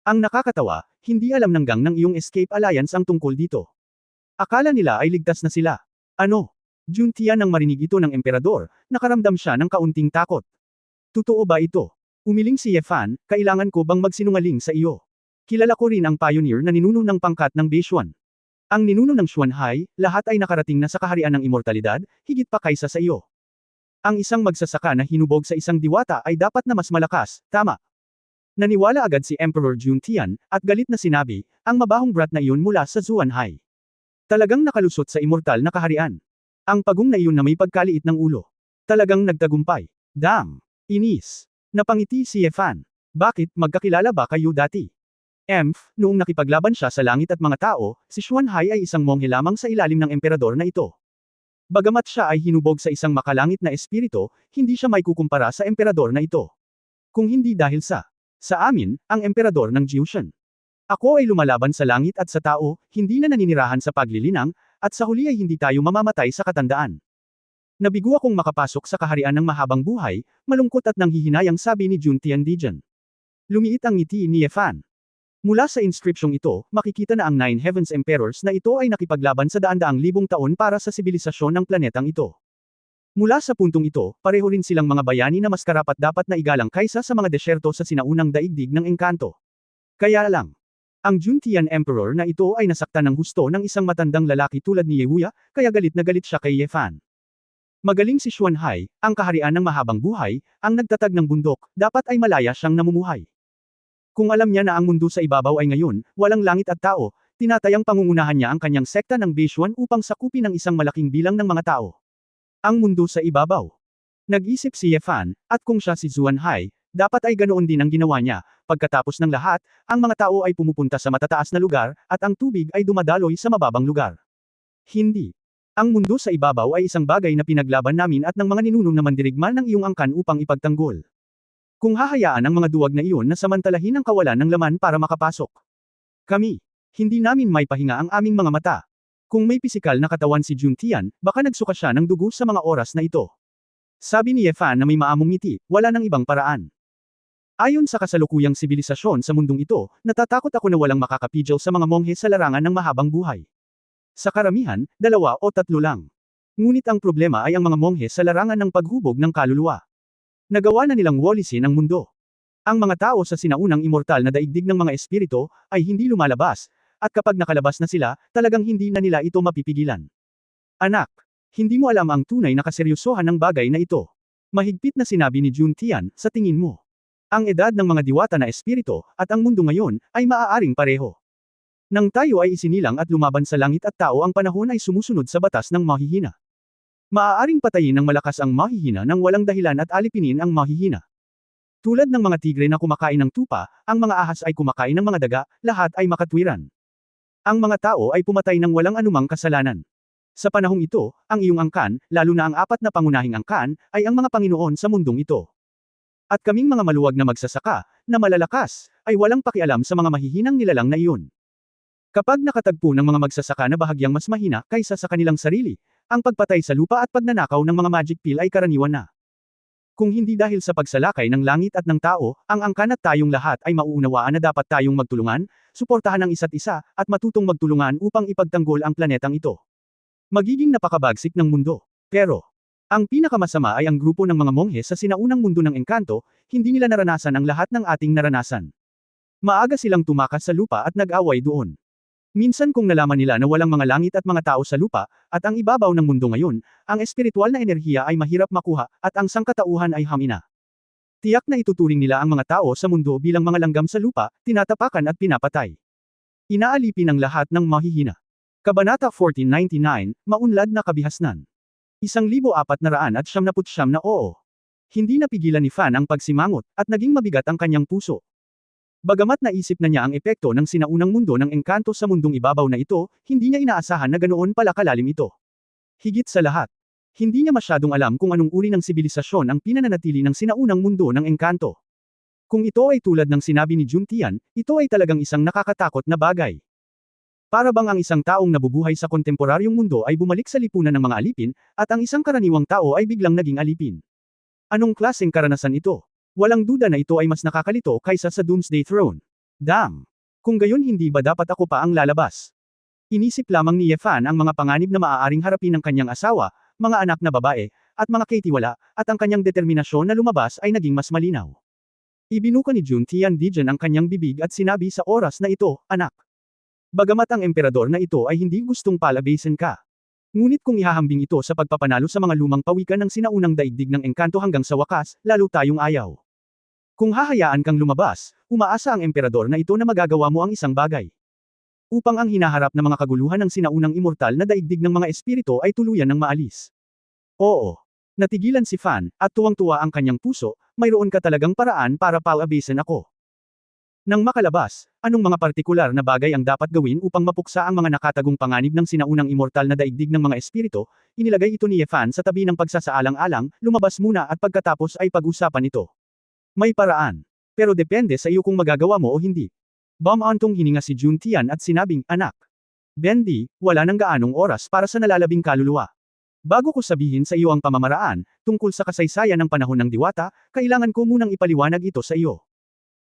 Ang nakakatawa, hindi alam ng gang ng iyong Escape Alliance ang tungkol dito. Akala nila ay ligtas na sila. Ano? Jun Tian nang marinig ito ng emperador, nakaramdam siya ng kaunting takot. Totoo ba ito? Umiling si Ye Fan, kailangan ko bang magsinungaling sa iyo? Kilala ko rin ang pioneer na ninuno ng pangkat ng Beishuan. Ang ninuno ng Xuanhai, lahat ay nakarating na sa kaharian ng immortalidad, higit pa kaysa sa iyo. Ang isang magsasaka na hinubog sa isang diwata ay dapat na mas malakas, tama? Naniwala agad si Emperor Jun Tian, at galit na sinabi, ang mabahong brat na iyon mula sa Xuanhai. Talagang nakalusot sa immortal na kaharian. Ang pagong na iyon na may pagkaliit ng ulo. Talagang nagtagumpay. Damn! Inis. Napangiti si Ye Fan. Bakit, magkakilala ba kayo dati? Noong nakipaglaban siya sa langit at mga tao, si Xuanhai ay isang monghe lamang sa ilalim ng emperador na ito. Bagamat siya ay hinubog sa isang makalangit na espiritu, hindi siya may kukumpara sa emperador na ito. Kung hindi dahil sa amin, ang emperador ng Jushan. Ako ay lumalaban sa langit at sa tao, hindi na naninirahan sa paglilinang, at sa huli ay hindi tayo mamamatay sa katandaan. Nabigo akong makapasok sa kaharian ng mahabang buhay, malungkot at nanghihinayang sabi ni Jun Tian Dijan. Lumiit ang ngiti ni Ye Fan. Mula sa inscripsyong ito, makikita na ang Nine Heavens Emperors na ito ay nakipaglaban sa daan-daang libong taon para sa sibilisasyon ng planetang ito. Mula sa puntong ito, pareho rin silang mga bayani na mas karapat-dapat na igalang kaysa sa mga desyerto sa sinaunang daigdig ng engkanto. Kaya lang, ang Juntian Emperor na ito ay nasaktan ng husto ng isang matandang lalaki tulad ni Yehuya, kaya galit na galit siya kay Yefan. Magaling si Xuanhai, ang kaharian ng mahabang buhay, ang nagtatag ng bundok, dapat ay malaya siyang namumuhay. Kung alam niya na ang mundo sa ibabaw ay ngayon, walang langit at tao, tinatayang pangungunahan niya ang kanyang sekta ng Beishuan upang sakupin ang isang malaking bilang ng mga tao. Ang mundo sa ibabaw. Nag-isip si Yefan, at kung siya si Xuanhai, dapat ay ganoon din ang ginawa niya. Pagkatapos ng lahat, ang mga tao ay pumupunta sa matataas na lugar, at ang tubig ay dumadaloy sa mababang lugar. Hindi. Ang mundo sa ibabaw ay isang bagay na pinaglaban namin at ng mga ninunong na mandirigma ng iyong angkan upang ipagtanggol. Kung hahayaan ang mga duwag na iyon na samantalahin ang kawalan ng laman para makapasok. Kami. Hindi namin may pahinga ang aming mga mata. Kung may pisikal na katawan si Juntian, baka nagsuka siya ng dugo sa mga oras na ito. Sabi ni Yefan na may maamong ngiti, wala nang ibang paraan. Ayon sa kasalukuyang sibilisasyon sa mundong ito, natatakot ako na walang makakapidyaw sa mga monghe sa larangan ng mahabang buhay. Sa karamihan, 2 o 3 lang. Ngunit ang problema ay ang mga monghe sa larangan ng paghubog ng kaluluwa. Nagawa na nilang walisin ang mundo. Ang mga tao sa sinaunang immortal na daigdig ng mga espiritu, ay hindi lumalabas, at kapag nakalabas na sila, talagang hindi na nila ito mapipigilan. Anak, hindi mo alam ang tunay na kaseryosohan ng bagay na ito. Mahigpit na sinabi ni Juntian, sa tingin mo. Ang edad ng mga diwata na espiritu, at ang mundo ngayon, ay maaaring pareho. Nang tayo ay isinilang at lumaban sa langit at tao ang panahon ay sumusunod sa batas ng mahihina. Maaaring patayin ng malakas ang mahihina nang walang dahilan at alipinin ang mahihina. Tulad ng mga tigre na kumakain ng tupa, ang mga ahas ay kumakain ng mga daga, lahat ay makatwiran. Ang mga tao ay pumatay ng walang anumang kasalanan. Sa panahong ito, ang iyong angkan, lalo na ang 4 na pangunahing angkan, ay ang mga Panginoon sa mundong ito. At kaming mga maluwag na magsasaka, na malalakas, ay walang pakialam sa mga mahihinang nilalang na iyon. Kapag nakatagpo ng mga magsasaka na bahagyang mas mahina kaysa sa kanilang sarili, ang pagpatay sa lupa at pagnanakaw ng mga magic pill ay karaniwan na. Kung hindi dahil sa pagsalakay ng langit at ng tao, ang angkan at tayong lahat ay mauunawaan na dapat tayong magtulungan, suportahan ang isa't isa, at matutong magtulungan upang ipagtanggol ang planetang ito. Magiging napakabagsik ng mundo. Pero, ang pinakamasama ay ang grupo ng mga monghe sa sinaunang mundo ng engkanto, hindi nila naranasan ang lahat ng ating naranasan. Maaga silang tumakas sa lupa at nag-away doon. Minsan kung nalaman nila na walang mga langit at mga tao sa lupa, at ang ibabaw ng mundo ngayon, ang espiritual na enerhiya ay mahirap makuha, at ang sangkatauhan ay hamina. Tiyak na ituturing nila ang mga tao sa mundo bilang mga langgam sa lupa, tinatapakan at pinapatay. Inaalipin ang lahat ng mahihina. Kabanata 1499, Maunlad na Kabihasnan. 1479 na oo. Hindi napigilan ni Fan ang pagsimangot, at naging mabigat ang kanyang puso. Bagamat naisip na niya ang epekto ng sinaunang mundo ng engkanto sa mundong ibabaw na ito, hindi niya inaasahan na ganoon pala kalalim ito. Higit sa lahat, hindi niya masyadong alam kung anong uri ng sibilisasyon ang pinananatili ng sinaunang mundo ng engkanto. Kung ito ay tulad ng sinabi ni Juntian, ito ay talagang isang nakakatakot na bagay. Para bang ang isang taong nabubuhay sa kontemporaryong mundo ay bumalik sa lipunan ng mga alipin, at ang isang karaniwang tao ay biglang naging alipin. Anong klaseng karanasan ito? Walang duda na ito ay mas nakakalito kaysa sa Doomsday Throne. Damn! Kung gayon hindi ba dapat ako pa ang lalabas? Inisip lamang ni Yefan ang mga panganib na maaaring harapin ng kanyang asawa, mga anak na babae, at mga kaitiwala, at ang kanyang determinasyon na lumabas ay naging mas malinaw. Ibinuka ni Juntian Dijan ang kanyang bibig at sinabi sa oras na ito, anak. Bagamat ang emperador na ito ay hindi gustong palabasin ka. Ngunit kung ihahambing ito sa pagpapanalo sa mga lumang pawikan ng sinaunang daigdig ng engkanto hanggang sa wakas, lalo tayong ayaw. Kung hahayaan kang lumabas, umaasa ang emperador na ito na magagawa mo ang isang bagay. Upang ang hinaharap na mga kaguluhan ng sinaunang immortal na daigdig ng mga espiritu ay tuluyan ng maalis. Oo. Natigilan si Fan, at tuwang-tuwa ang kanyang puso, mayroon ka talagang paraan para palabasin ako. Nang makalabas, anong mga partikular na bagay ang dapat gawin upang mapuksa ang mga nakatagong panganib ng sinaunang immortal na daigdig ng mga espiritu, inilagay ito ni Yefan sa tabi ng pagsasaalang-alang, lumabas muna at pagkatapos ay pag-usapan ito. May paraan. Pero depende sa iyo kung magagawa mo o hindi. Bumantong hininga si Juntian at sinabing, anak. Bendy, wala nang gaanong oras para sa nalalabing kaluluwa. Bago ko sabihin sa iyo ang pamamaraan, tungkol sa kasaysayan ng panahon ng diwata, kailangan ko munang ipaliwanag ito sa iyo.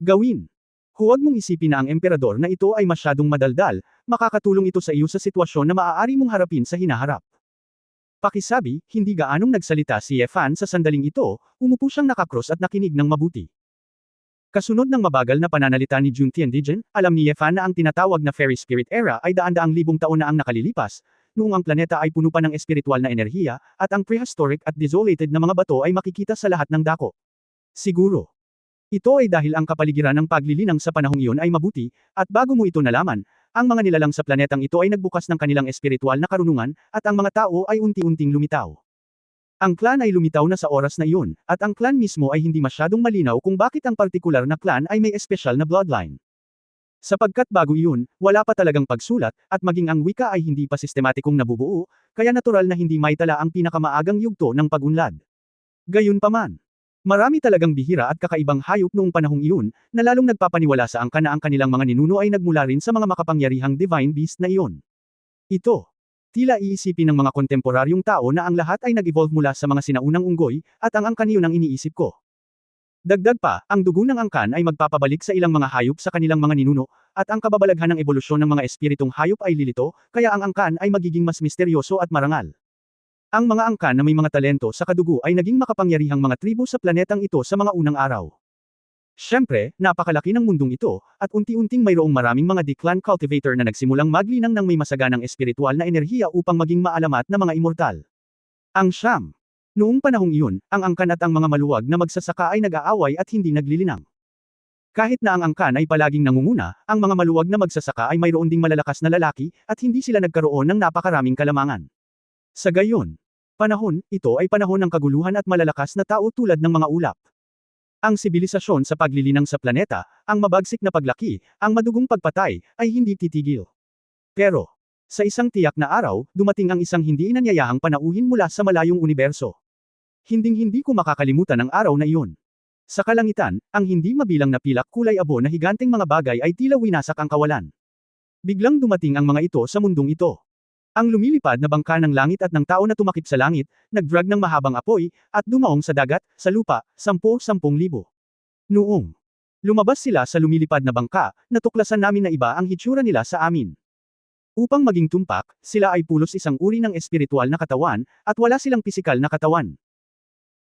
Gawin. Huwag mong isipin na ang emperador na ito ay masyadong madaldal, makakatulong ito sa iyo sa sitwasyon na maaari mong harapin sa hinaharap. Pakisabi, hindi gaanong nagsalita si Yefan sa sandaling ito, umupo siyang nakakros at nakinig ng mabuti. Kasunod ng mabagal na pananalita ni Jun Tiandijan, alam ni Yefan na ang tinatawag na Fairy Spirit Era ay daan-daang libong taon na ang nakalilipas, noong ang planeta ay puno pa ng espiritual na enerhiya, at ang prehistoric at desolated na mga bato ay makikita sa lahat ng dako. Siguro. Ito ay dahil ang kapaligiran ng paglilinang sa panahong iyon ay mabuti, at bago mo ito nalaman, ang mga nilalang sa planetang ito ay nagbukas ng kanilang espiritual na karunungan, at ang mga tao ay unti-unting lumitaw. Ang clan ay lumitaw na sa oras na iyon, at ang clan mismo ay hindi masyadong malinaw kung bakit ang partikular na clan ay may espesyal na bloodline. Sapagkat bago iyon, wala pa talagang pagsulat, at maging ang wika ay hindi pa sistematikong nabubuo, kaya natural na hindi maitala ang pinakamaagang yugto ng pag-unlad. Gayunpaman, marami talagang bihira at kakaibang hayop noong panahong iyon, na lalong nagpapaniwala sa angka na ang kanilang mga ninuno ay nagmula rin sa mga makapangyarihang divine beast na iyon. Ito, tila iisipin ng mga kontemporaryong tao na ang lahat ay nag-evolve mula sa mga sinaunang unggoy, at ang angkan iyon ang iniisip ko. Dagdag pa, ang dugo ng angkan ay magpapabalik sa ilang mga hayop sa kanilang mga ninuno, at ang kababalaghan ng ebolusyon ng mga espiritong hayop ay lilito, kaya ang angkan ay magiging mas misteryoso at marangal. Ang mga angkan na may mga talento sa kadugo ay naging makapangyarihang mga tribo sa planetang ito sa mga unang araw. Siyempre, napakalaki ng mundong ito, at unti-unting mayroong maraming mga declan cultivator na nagsimulang maglinang ng may masaganang espiritual na enerhiya upang maging maalamat na mga immortal. Ang siyam. Noong panahong iyon, ang angkan at ang mga maluwag na magsasaka ay nag-aaway at hindi naglilinang. Kahit na ang angkan ay palaging nangunguna, ang mga maluwag na magsasaka ay mayroon ding malalakas na lalaki, at hindi sila nagkaroon ng napakaraming kalamangan. Sa gayon, panahon, ito ay panahon ng kaguluhan at malalakas na tao tulad ng mga ulap. Ang sibilisasyon sa paglilinang sa planeta, ang mabagsik na paglaki, ang madugong pagpatay, ay hindi titigil. Pero, sa isang tiyak na araw, dumating ang isang hindi inanyayahang panauhin mula sa malayong universo. Hinding-hindi ko makakalimutan ang araw na iyon. Sa kalangitan, ang hindi mabilang na pilak kulay abo na higanteng mga bagay ay tila winasak ang kawalan. Biglang dumating ang mga ito sa mundong ito. Ang lumilipad na bangka ng langit at ng tao na tumakip sa langit, nagdrag ng mahabang apoy, at dumaong sa dagat, sa lupa, 10,000 libo. Noong lumabas sila sa lumilipad na bangka, natuklasan namin na iba ang hitsura nila sa amin. Upang maging tumpak, sila ay pulos isang uri ng espiritual na katawan, at wala silang pisikal na katawan.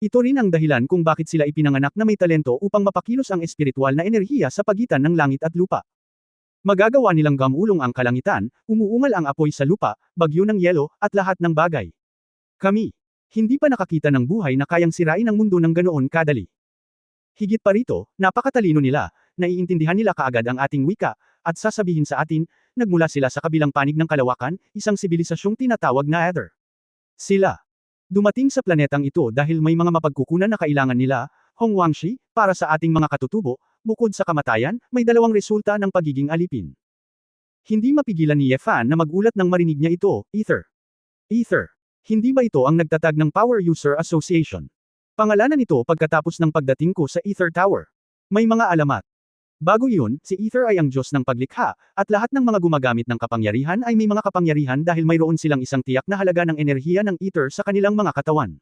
Ito rin ang dahilan kung bakit sila ipinanganak na may talento upang mapakilos ang espiritual na enerhiya sa pagitan ng langit at lupa. Magagawa nilang gamulong ang kalangitan, umuungal ang apoy sa lupa, bagyo ng yelo, at lahat ng bagay. Kami, hindi pa nakakita ng buhay na kayang sirain ang mundo ng ganoon kadali. Higit pa rito, napakatalino nila, naiintindihan nila kaagad ang ating wika, at sasabihin sa atin, nagmula sila sa kabilang panig ng kalawakan, isang sibilisasyong tinatawag na Ether. Sila dumating sa planetang ito dahil may mga mapagkukunan na kailangan nila, Hong Wangshi, para sa ating mga katutubo, bukod sa kamatayan, may dalawang resulta ng pagiging alipin. Hindi mapigilan ni Yefan na magulat nang marinig niya ito, Ether. Ether. Hindi ba ito ang nagtatag ng Power User Association? Pangalanan ito pagkatapos ng pagdating ko sa Ether Tower. May mga alamat. Bago iyon, si Ether ay ang Diyos ng paglikha, at lahat ng mga gumagamit ng kapangyarihan ay may mga kapangyarihan dahil mayroon silang isang tiyak na halaga ng enerhiya ng Ether sa kanilang mga katawan.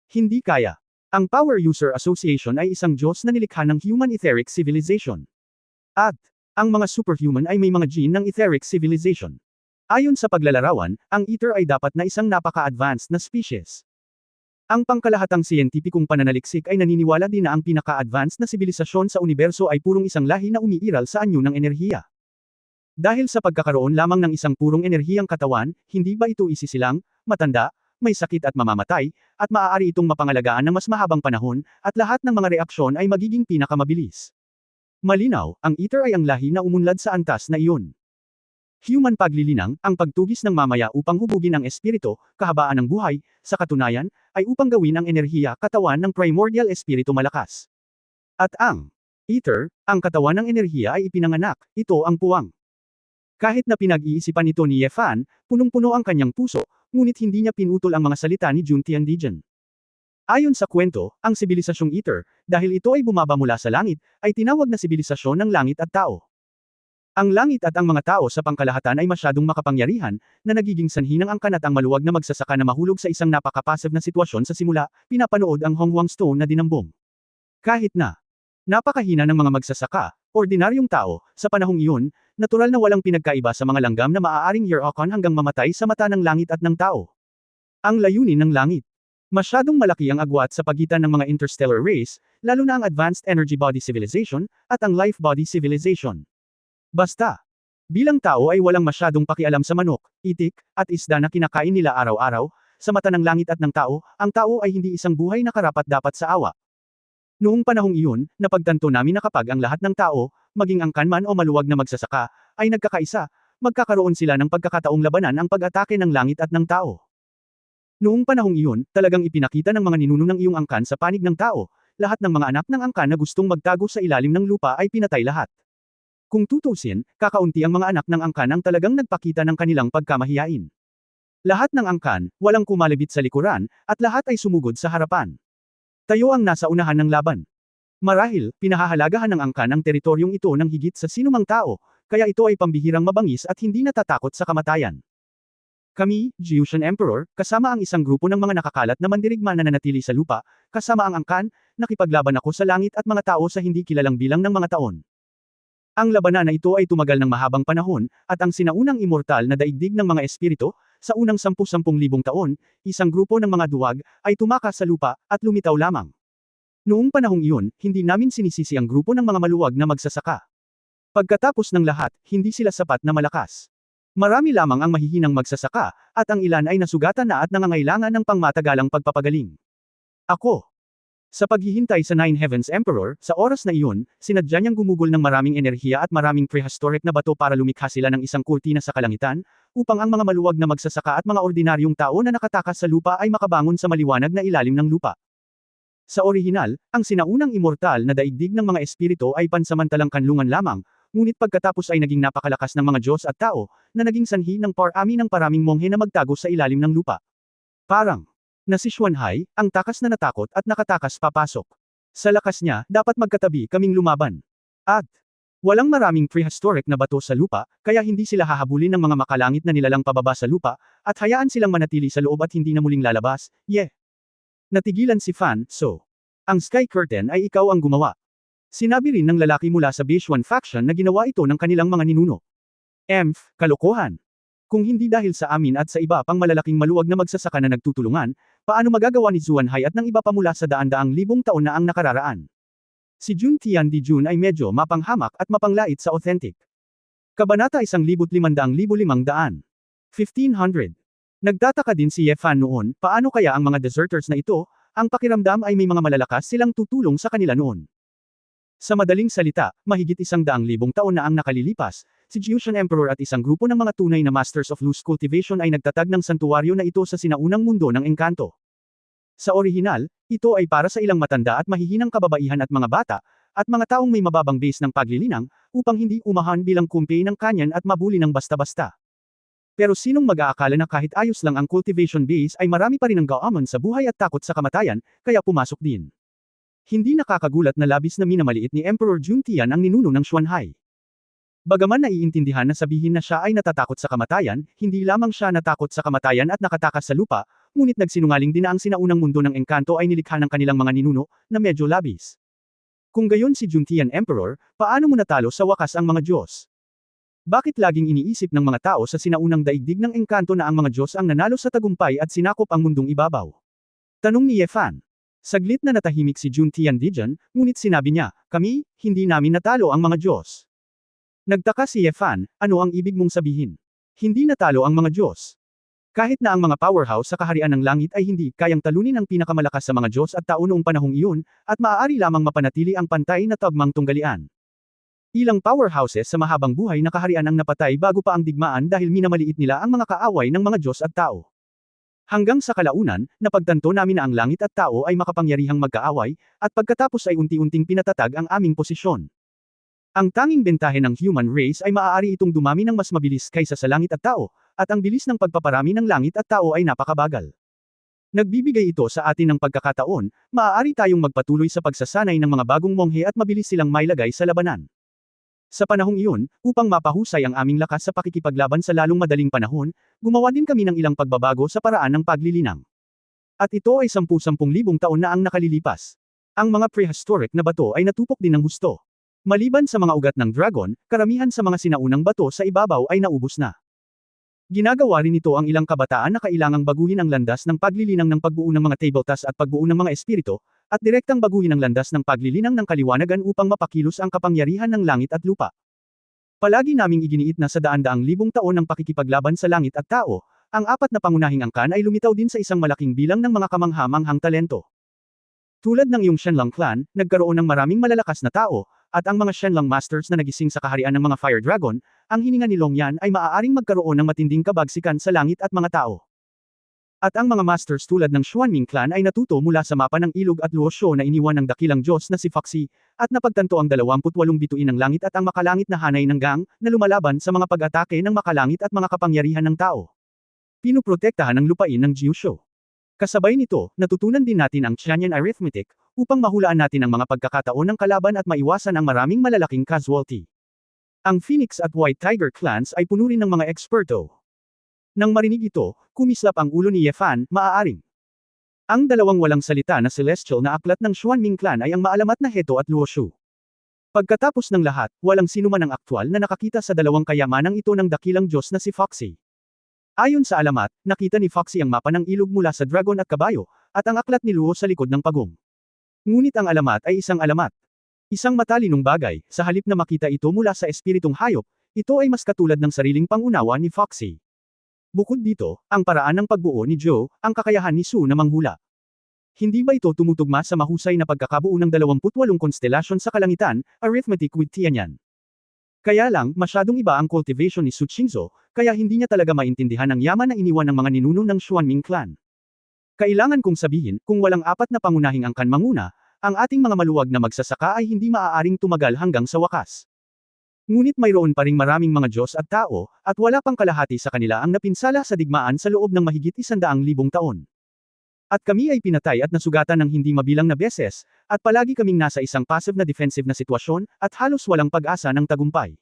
Hindi kaya. Ang Power User Association ay isang Diyos na nilikha ng Human Etheric Civilization. At, ang mga superhuman ay may mga gene ng Etheric Civilization. Ayon sa paglalarawan, ang Ether ay dapat na isang napaka-advanced na species. Ang pangkalahatang siyentipikong pananaliksik ay naniniwala din na ang pinaka-advanced na sibilisasyon sa universo ay purong isang lahi na umiiral sa anyo ng enerhiya. Dahil sa pagkakaroon lamang ng isang purong enerhiyang katawan, hindi ba ito isisilang, matanda, may sakit at mamamatay, at maaari itong mapangalagaan ng mas mahabang panahon, at lahat ng mga reaksyon ay magiging pinakamabilis. Malinaw, ang Ether ay ang lahi na umunlad sa antas na iyon. Human paglilinang, ang pagtugis ng mamaya upang hubugin ang espiritu, kahabaan ng buhay, sa katunayan, ay upang gawin ang enerhiya katawan ng primordial espiritu malakas. At ang Ether, ang katawan ng enerhiya ay ipinanganak, ito ang puwang. Kahit na pinag-iisipan ito ni Yefan, punong-puno ang kanyang puso, ngunit hindi niya pinutol ang mga salita ni Jun Tiandijan. Ayon sa kwento, ang sibilisasyong Ether, dahil ito ay bumaba mula sa langit, ay tinawag na sibilisasyon ng langit at tao. Ang langit at ang mga tao sa pangkalahatan ay masyadong makapangyarihan, na nagiging sanhi ng angkan at ang maluwag na magsasaka na mahulog sa isang napaka-passive na sitwasyon sa simula, pinapanood ang Hongwang Stone na dinambong. Kahit na napakahina ng mga magsasaka, ordinaryong tao, sa panahong iyon, natural na walang pinagkaiba sa mga langgam na maaaring year-okon hanggang mamatay sa mata ng langit at ng tao. Ang layunin ng langit. Masyadong malaki ang agwat sa pagitan ng mga interstellar race, lalo na ang Advanced Energy Body Civilization, at ang Life Body Civilization. Basta, bilang tao ay walang masyadong pakialam sa manok, itik, at isda na kinakain nila araw-araw, sa mata ng langit at ng tao, ang tao ay hindi isang buhay na karapat-dapat sa awa. Noong panahong iyon, napagtanto namin na kapag ang lahat ng tao, maging angkan man o maluwag na magsasaka, ay nagkakaisa, magkakaroon sila ng pagkakataong labanan ang pag-atake ng langit at ng tao. Noong panahong iyon, talagang ipinakita ng mga ninuno ng iyong angkan sa panig ng tao, lahat ng mga anak ng angkan na gustong magtago sa ilalim ng lupa ay pinatay lahat. Kung tutusin, kakaunti ang mga anak ng angkan ang talagang nagpakita ng kanilang pagkamahiyain. Lahat ng angkan, walang kumalibit sa likuran, at lahat ay sumugod sa harapan. Tayo ang nasa unahan ng laban. Marahil, pinahahalagahan ng angkan ang teritoryong ito ng higit sa sinumang tao, kaya ito ay pambihirang mabangis at hindi natatakot sa kamatayan. Kami, Jiushan Emperor, kasama ang isang grupo ng mga nakakalat na mandirigma na nanatili sa lupa, kasama ang angkan, nakipaglaban ako sa langit at mga tao sa hindi kilalang bilang ng mga taon. Ang labanan na ito ay tumagal ng mahabang panahon, at ang sinaunang immortal na daigdig ng mga espiritu, sa unang 10,000 taon, isang grupo ng mga duwag, ay tumakas sa lupa, at lumitaw lamang. Noong panahong iyon, hindi namin sinisisi ang grupo ng mga maluwag na magsasaka. Pagkatapos ng lahat, hindi sila sapat na malakas. Marami lamang ang mahihinang magsasaka, at ang ilan ay nasugatan na at nangangailangan ng pangmatagalang pagpapagaling. Ako. Sa paghihintay sa Nine Heavens Emperor, sa oras na iyon, sinadya niyang gumugol ng maraming enerhiya at maraming prehistoric na bato para lumikha sila ng isang kurtina sa kalangitan, upang ang mga maluwag na magsasaka at mga ordinaryong tao na nakatakas sa lupa ay makabangon sa maliwanag na ilalim ng lupa. Sa orihinal, ang sinaunang immortal na daigdig ng mga espiritu ay pansamantalang kanlungan lamang, ngunit pagkatapos ay naging napakalakas ng mga Diyos at tao, na naging sanhi ng parami ng paraming monghe na magtago sa ilalim ng lupa. Parang na si Xuanhai, ang takas na natakot at nakatakas papasok. Sa lakas niya, dapat magkatabi kaming lumaban. At walang maraming prehistoric na bato sa lupa, kaya hindi sila hahabulin ng mga makalangit na nilalang pababa sa lupa, at hayaan silang manatili sa loob at hindi na muling lalabas. Natigilan si Fan, so. Ang Sky Curtain ay ikaw ang gumawa. Sinabi rin ng lalaki mula sa Beishuan faction na ginawa ito ng kanilang mga ninuno. Kalokohan. Kung hindi dahil sa amin at sa iba pang malalaking maluwag na magsasaka na nagtutulungan, paano magagawa ni Xuanhai at ng iba pa mula sa daan-daang libong taon na ang nakararaan? Si Jun Tian Di Jun ay medyo mapanghamak at mapanglait sa authentic. Kabanata 1500-500. 1500. Nagtataka din si Ye Fan noon, paano kaya ang mga deserters na ito, ang pakiramdam ay may mga malalakas silang tutulong sa kanila noon. Sa madaling salita, mahigit 100,000 taon na ang nakalilipas, si Jiushan Emperor at isang grupo ng mga tunay na Masters of Loose Cultivation ay nagtatag ng santuwaryo na ito sa sinaunang mundo ng engkanto. Sa orihinal, ito ay para sa ilang matanda at mahihinang kababaihan at mga bata, at mga taong may mababang base ng paglilinang, upang hindi umahan bilang kumpi ng kanyan at mabuli ng basta-basta. Pero sinong mag-aakala na kahit ayos lang ang cultivation base ay marami pa rin ang gaamon sa buhay at takot sa kamatayan, kaya pumasok din. Hindi nakakagulat na labis na minamaliit ni Emperor Juntian ang ninuno ng Xuanhai. Bagaman naiintindihan na sabihin na siya ay natatakot sa kamatayan, hindi lamang siya natakot sa kamatayan at nakatakas sa lupa, ngunit nagsinungaling din na ang sinaunang mundo ng engkanto ay nilikha ng kanilang mga ninuno, na medyo labis. Kung gayon si Juntian Emperor, paano mo natalo sa wakas ang mga Diyos? Bakit laging iniisip ng mga tao sa sinaunang daigdig ng engkanto na ang mga Diyos ang nanalo sa tagumpay at sinakop ang mundong ibabaw? Tanong ni Ye Fan. Saglit na natahimik si Jun Tian Dijan, ngunit sinabi niya, kami, hindi namin natalo ang mga Diyos. Nagtaka si Ye Fan, ano ang ibig mong sabihin? Hindi natalo ang mga Diyos. Kahit na ang mga powerhouse sa kaharian ng langit ay hindi kayang talunin ang pinakamalakas sa mga Diyos at tao noong panahong iyon, at maaari lamang mapanatili ang pantay na tagmang tunggalian. Ilang powerhouses sa mahabang buhay na kaharian ang napatay bago pa ang digmaan dahil minamaliit nila ang mga kaaway ng mga Diyos at tao. Hanggang sa kalaunan, napagtanto namin na ang langit at tao ay makapangyarihang magkaaway, at pagkatapos ay unti-unting pinatatag ang aming posisyon. Ang tanging bentahe ng human race ay maaari itong dumami ng mas mabilis kaysa sa langit at tao, at ang bilis ng pagpaparami ng langit at tao ay napakabagal. Nagbibigay ito sa atin ng pagkakataon, maaari tayong magpatuloy sa pagsasanay ng mga bagong monghe at mabilis silang mailagay sa labanan. Sa panahong iyon, upang mapahusay ang aming lakas sa pakikipaglaban sa lalong madaling panahon, gumawa din kami ng ilang pagbabago sa paraan ng paglilinang. At ito ay 10,000 taon na ang nakalilipas. Ang mga prehistoric na bato ay natupok din ng husto. Maliban sa mga ugat ng dragon, karamihan sa mga sinaunang bato sa ibabaw ay naubos na. Ginagawa rin ito ang ilang kabataan na kailangang baguhin ang landas ng paglilinang ng pagbuo ng mga tabletas at pagbuo ng mga espiritu, at direktang baguhin ang landas ng paglilinang ng kaliwanagan upang mapakilos ang kapangyarihan ng langit at lupa. Palagi naming iginiit na sa daan-daang libong taon ng pakikipaglaban sa langit at tao, ang apat na pangunahing angkan ay lumitaw din sa isang malaking bilang ng mga kamangha-manghang talento. Tulad ng iyong Shenlong clan, nagkaroon ng maraming malalakas na tao, at ang mga Shenlong masters na nagising sa kaharian ng mga Fire Dragon, ang hininga ni Long Yan ay maaaring magkaroon ng matinding kabagsikan sa langit at mga tao. At ang mga masters tulad ng Xuanming clan ay natuto mula sa mapa ng ilog at luosyo na iniwan ng dakilang Diyos na si Foxy, at napagtanto ang 28 bituin ng langit at ang makalangit na hanay ng gang, na lumalaban sa mga pag-atake ng makalangit at mga kapangyarihan ng tao. Pinuprotektahan ng lupain ng Jiusho. Kasabay nito, natutunan din natin ang Tianyan arithmetic, upang mahulaan natin ang mga pagkakataon ng kalaban at maiwasan ang maraming malalaking casualty. Ang Phoenix at White Tiger clans ay puno rin ng mga eksperto. Nang marinig ito, kumislap ang ulo ni Ye Fan, maaaring. Ang dalawang walang salita na celestial na aklat ng Xuanming clan ay ang maalamat na Heto at Luoshu. Pagkatapos ng lahat, walang sino man ang aktwal na nakakita sa dalawang kayamanang ito ng dakilang Diyos na si Foxy. Ayon sa alamat, nakita ni Foxy ang mapa ng ilog mula sa dragon at kabayo, at ang aklat ni Luo sa likod ng pagong. Ngunit ang alamat ay isang alamat. Isang matalinong bagay, sa halip na makita ito mula sa espiritong hayop, ito ay mas katulad ng sariling pangunawa ni Foxy. Bukod dito, ang paraan ng pagbuo ni Joe, ang kakayahan ni Su na manghula. Hindi ba ito tumutugma sa mahusay na pagkakabuo ng 28 konstelasyon sa kalangitan, arithmetic with Tianyan? Kaya lang, masyadong iba ang cultivation ni Su Qingzhou, kaya hindi niya talaga maintindihan ang yaman na iniwan ng mga ninuno ng Xuanming clan. Kailangan kong sabihin, kung walang apat na pangunahing angkan manguna, ang ating mga maluwag na magsasaka ay hindi maaaring tumagal hanggang sa wakas. Ngunit mayroon pa ring maraming mga Diyos at tao, at wala pang kalahati sa kanila ang napinsala sa digmaan sa loob ng mahigit 100,000 taon. At kami ay pinatay at nasugatan ng hindi mabilang na beses, at palagi kaming nasa isang passive na defensive na sitwasyon, at halos walang pag-asa ng tagumpay.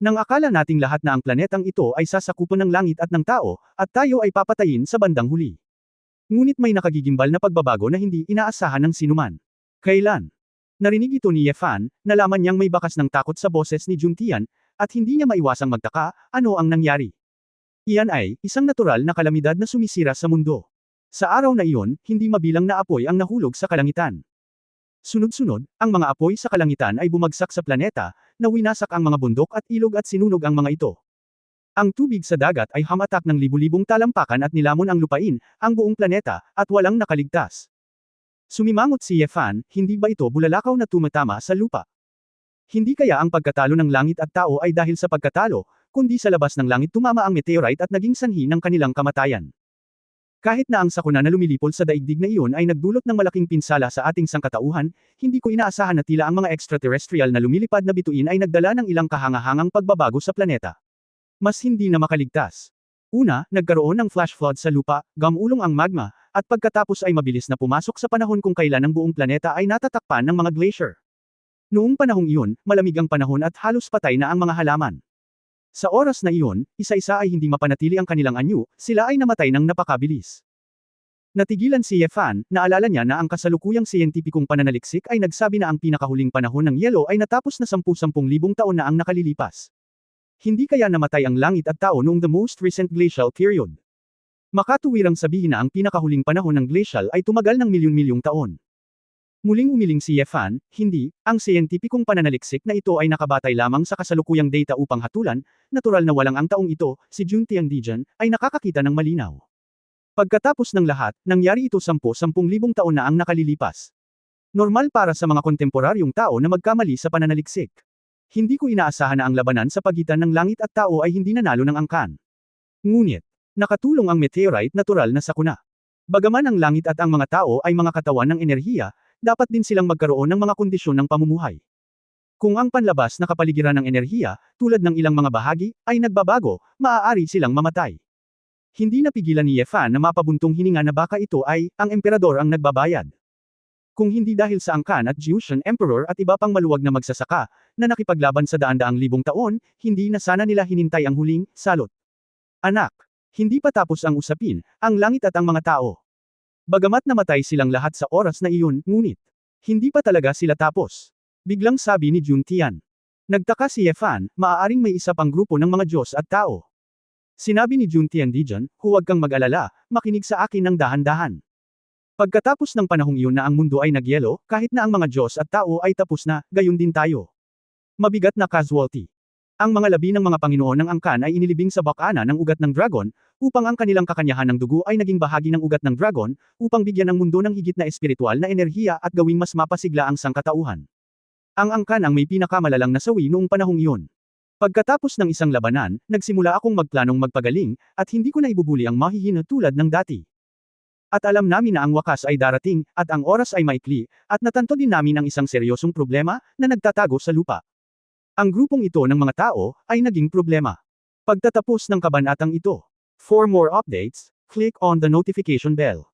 Nang akala nating lahat na ang planetang ito ay sasakupan ng langit at ng tao, at tayo ay papatayin sa bandang huli. Ngunit may nakagigimbal na pagbabago na hindi inaasahan ng sinuman. Kailan? Narinig ito ni Ye Fan, nalaman niyang may bakas ng takot sa boses ni Juntian, at hindi niya maiwasang magtaka, ano ang nangyari. Iyan ay, isang natural na kalamidad na sumisira sa mundo. Sa araw na iyon, hindi mabilang na apoy ang nahulog sa kalangitan. Sunod-sunod, ang mga apoy sa kalangitan ay bumagsak sa planeta, na winasak ang mga bundok at ilog at sinunog ang mga ito. Ang tubig sa dagat ay hamatak ng libu-libong talampakan at nilamon ang lupain, ang buong planeta, at walang nakaligtas. Sumimangot si Ye Fan, hindi ba ito bulalakaw na tumatama sa lupa? Hindi kaya ang pagkatalo ng langit at tao ay dahil sa pagkatalo, kundi sa labas ng langit tumama ang meteorite at naging sanhi ng kanilang kamatayan. Kahit na ang sakuna na lumilipol sa daigdig na iyon ay nagdulot ng malaking pinsala sa ating sangkatauhan, hindi ko inaasahan na tila ang mga extraterrestrial na lumilipad na bituin ay nagdala ng ilang kahangahangang pagbabago sa planeta. Mas hindi na makaligtas. Una, nagkaroon ng flash flood sa lupa, gamulong ang magma, at pagkatapos ay mabilis na pumasok sa panahon kung kailan ang buong planeta ay natatakpan ng mga glacier. Noong panahong iyon, malamig ang panahon at halos patay na ang mga halaman. Sa oras na iyon, isa-isa ay hindi mapanatili ang kanilang anyo, sila ay namatay ng napakabilis. Natigilan si Ye Fan, naalala niya na ang kasalukuyang siyentipikong pananaliksik ay nagsabi na ang pinakahuling panahon ng yelo ay natapos na 10,000 taon na ang nakalilipas. Hindi kaya namatay ang langit at tao noong the most recent glacial period. Makatuwirang sabihin na ang pinakahuling panahon ng glacial ay tumagal ng milyon-milyong taon. Muling umiling si Ye Fan, hindi, ang siyentipikong pananaliksik na ito ay nakabatay lamang sa kasalukuyang data upang hatulan, natural na walang ang taong ito, si Juntian Dijan, ay nakakakita ng malinaw. Pagkatapos ng lahat, nangyari ito 10,000 taon na ang nakalilipas. Normal para sa mga kontemporaryong tao na magkamali sa pananaliksik. Hindi ko inaasahan na ang labanan sa pagitan ng langit at tao ay hindi nanalo ng angkan. Ngunit, nakatulong ang meteorite natural na sakuna. Bagaman ang langit at ang mga tao ay mga katawan ng enerhiya, dapat din silang magkaroon ng mga kondisyon ng pamumuhay. Kung ang panlabas na kapaligiran ng enerhiya, tulad ng ilang mga bahagi, ay nagbabago, maaari silang mamatay. Hindi napigilan ni Ye Fan na mapabuntong hininga na baka ito ay, ang emperador ang nagbabayad. Kung hindi dahil sa angkan at Jiushan Emperor at iba pang maluwag na magsasaka, na nakipaglaban sa daan-daang libong taon, hindi na sana nila hinintay ang huling, salot. Anak, hindi pa tapos ang usapin, ang langit at ang mga tao. Bagamat namatay silang lahat sa oras na iyon, ngunit, hindi pa talaga sila tapos. Biglang sabi ni Juntian. Nagtaka si Yefan, maaaring may isa pang grupo ng mga Diyos at tao. Sinabi ni Juntian Dijon, huwag kang mag-alala, makinig sa akin ng dahan-dahan. Pagkatapos ng panahong iyon na ang mundo ay nagyelo, kahit na ang mga Diyos at tao ay tapos na, gayon din tayo. Mabigat na casualty. Ang mga labi ng mga Panginoon ng angkan ay inilibing sa bakana ng ugat ng dragon, upang ang kanilang kakanyahan ng dugo ay naging bahagi ng ugat ng dragon, upang bigyan ng mundo ng higit na espiritual na enerhiya at gawing mas mapasigla ang sangkatauhan. Ang angkan ang may pinakamalalang nasawi noong panahong iyon. Pagkatapos ng isang labanan, nagsimula akong magplanong magpagaling, at hindi ko na ibubuli ang mahihina tulad ng dati. At alam namin na ang wakas ay darating, at ang oras ay maikli, at natanto din namin ang isang seryosong problema, na nagtatago sa lupa. Ang grupong ito ng mga tao, ay naging problema. Pagtatapos ng kabanatang ito. For more updates, click on the notification bell.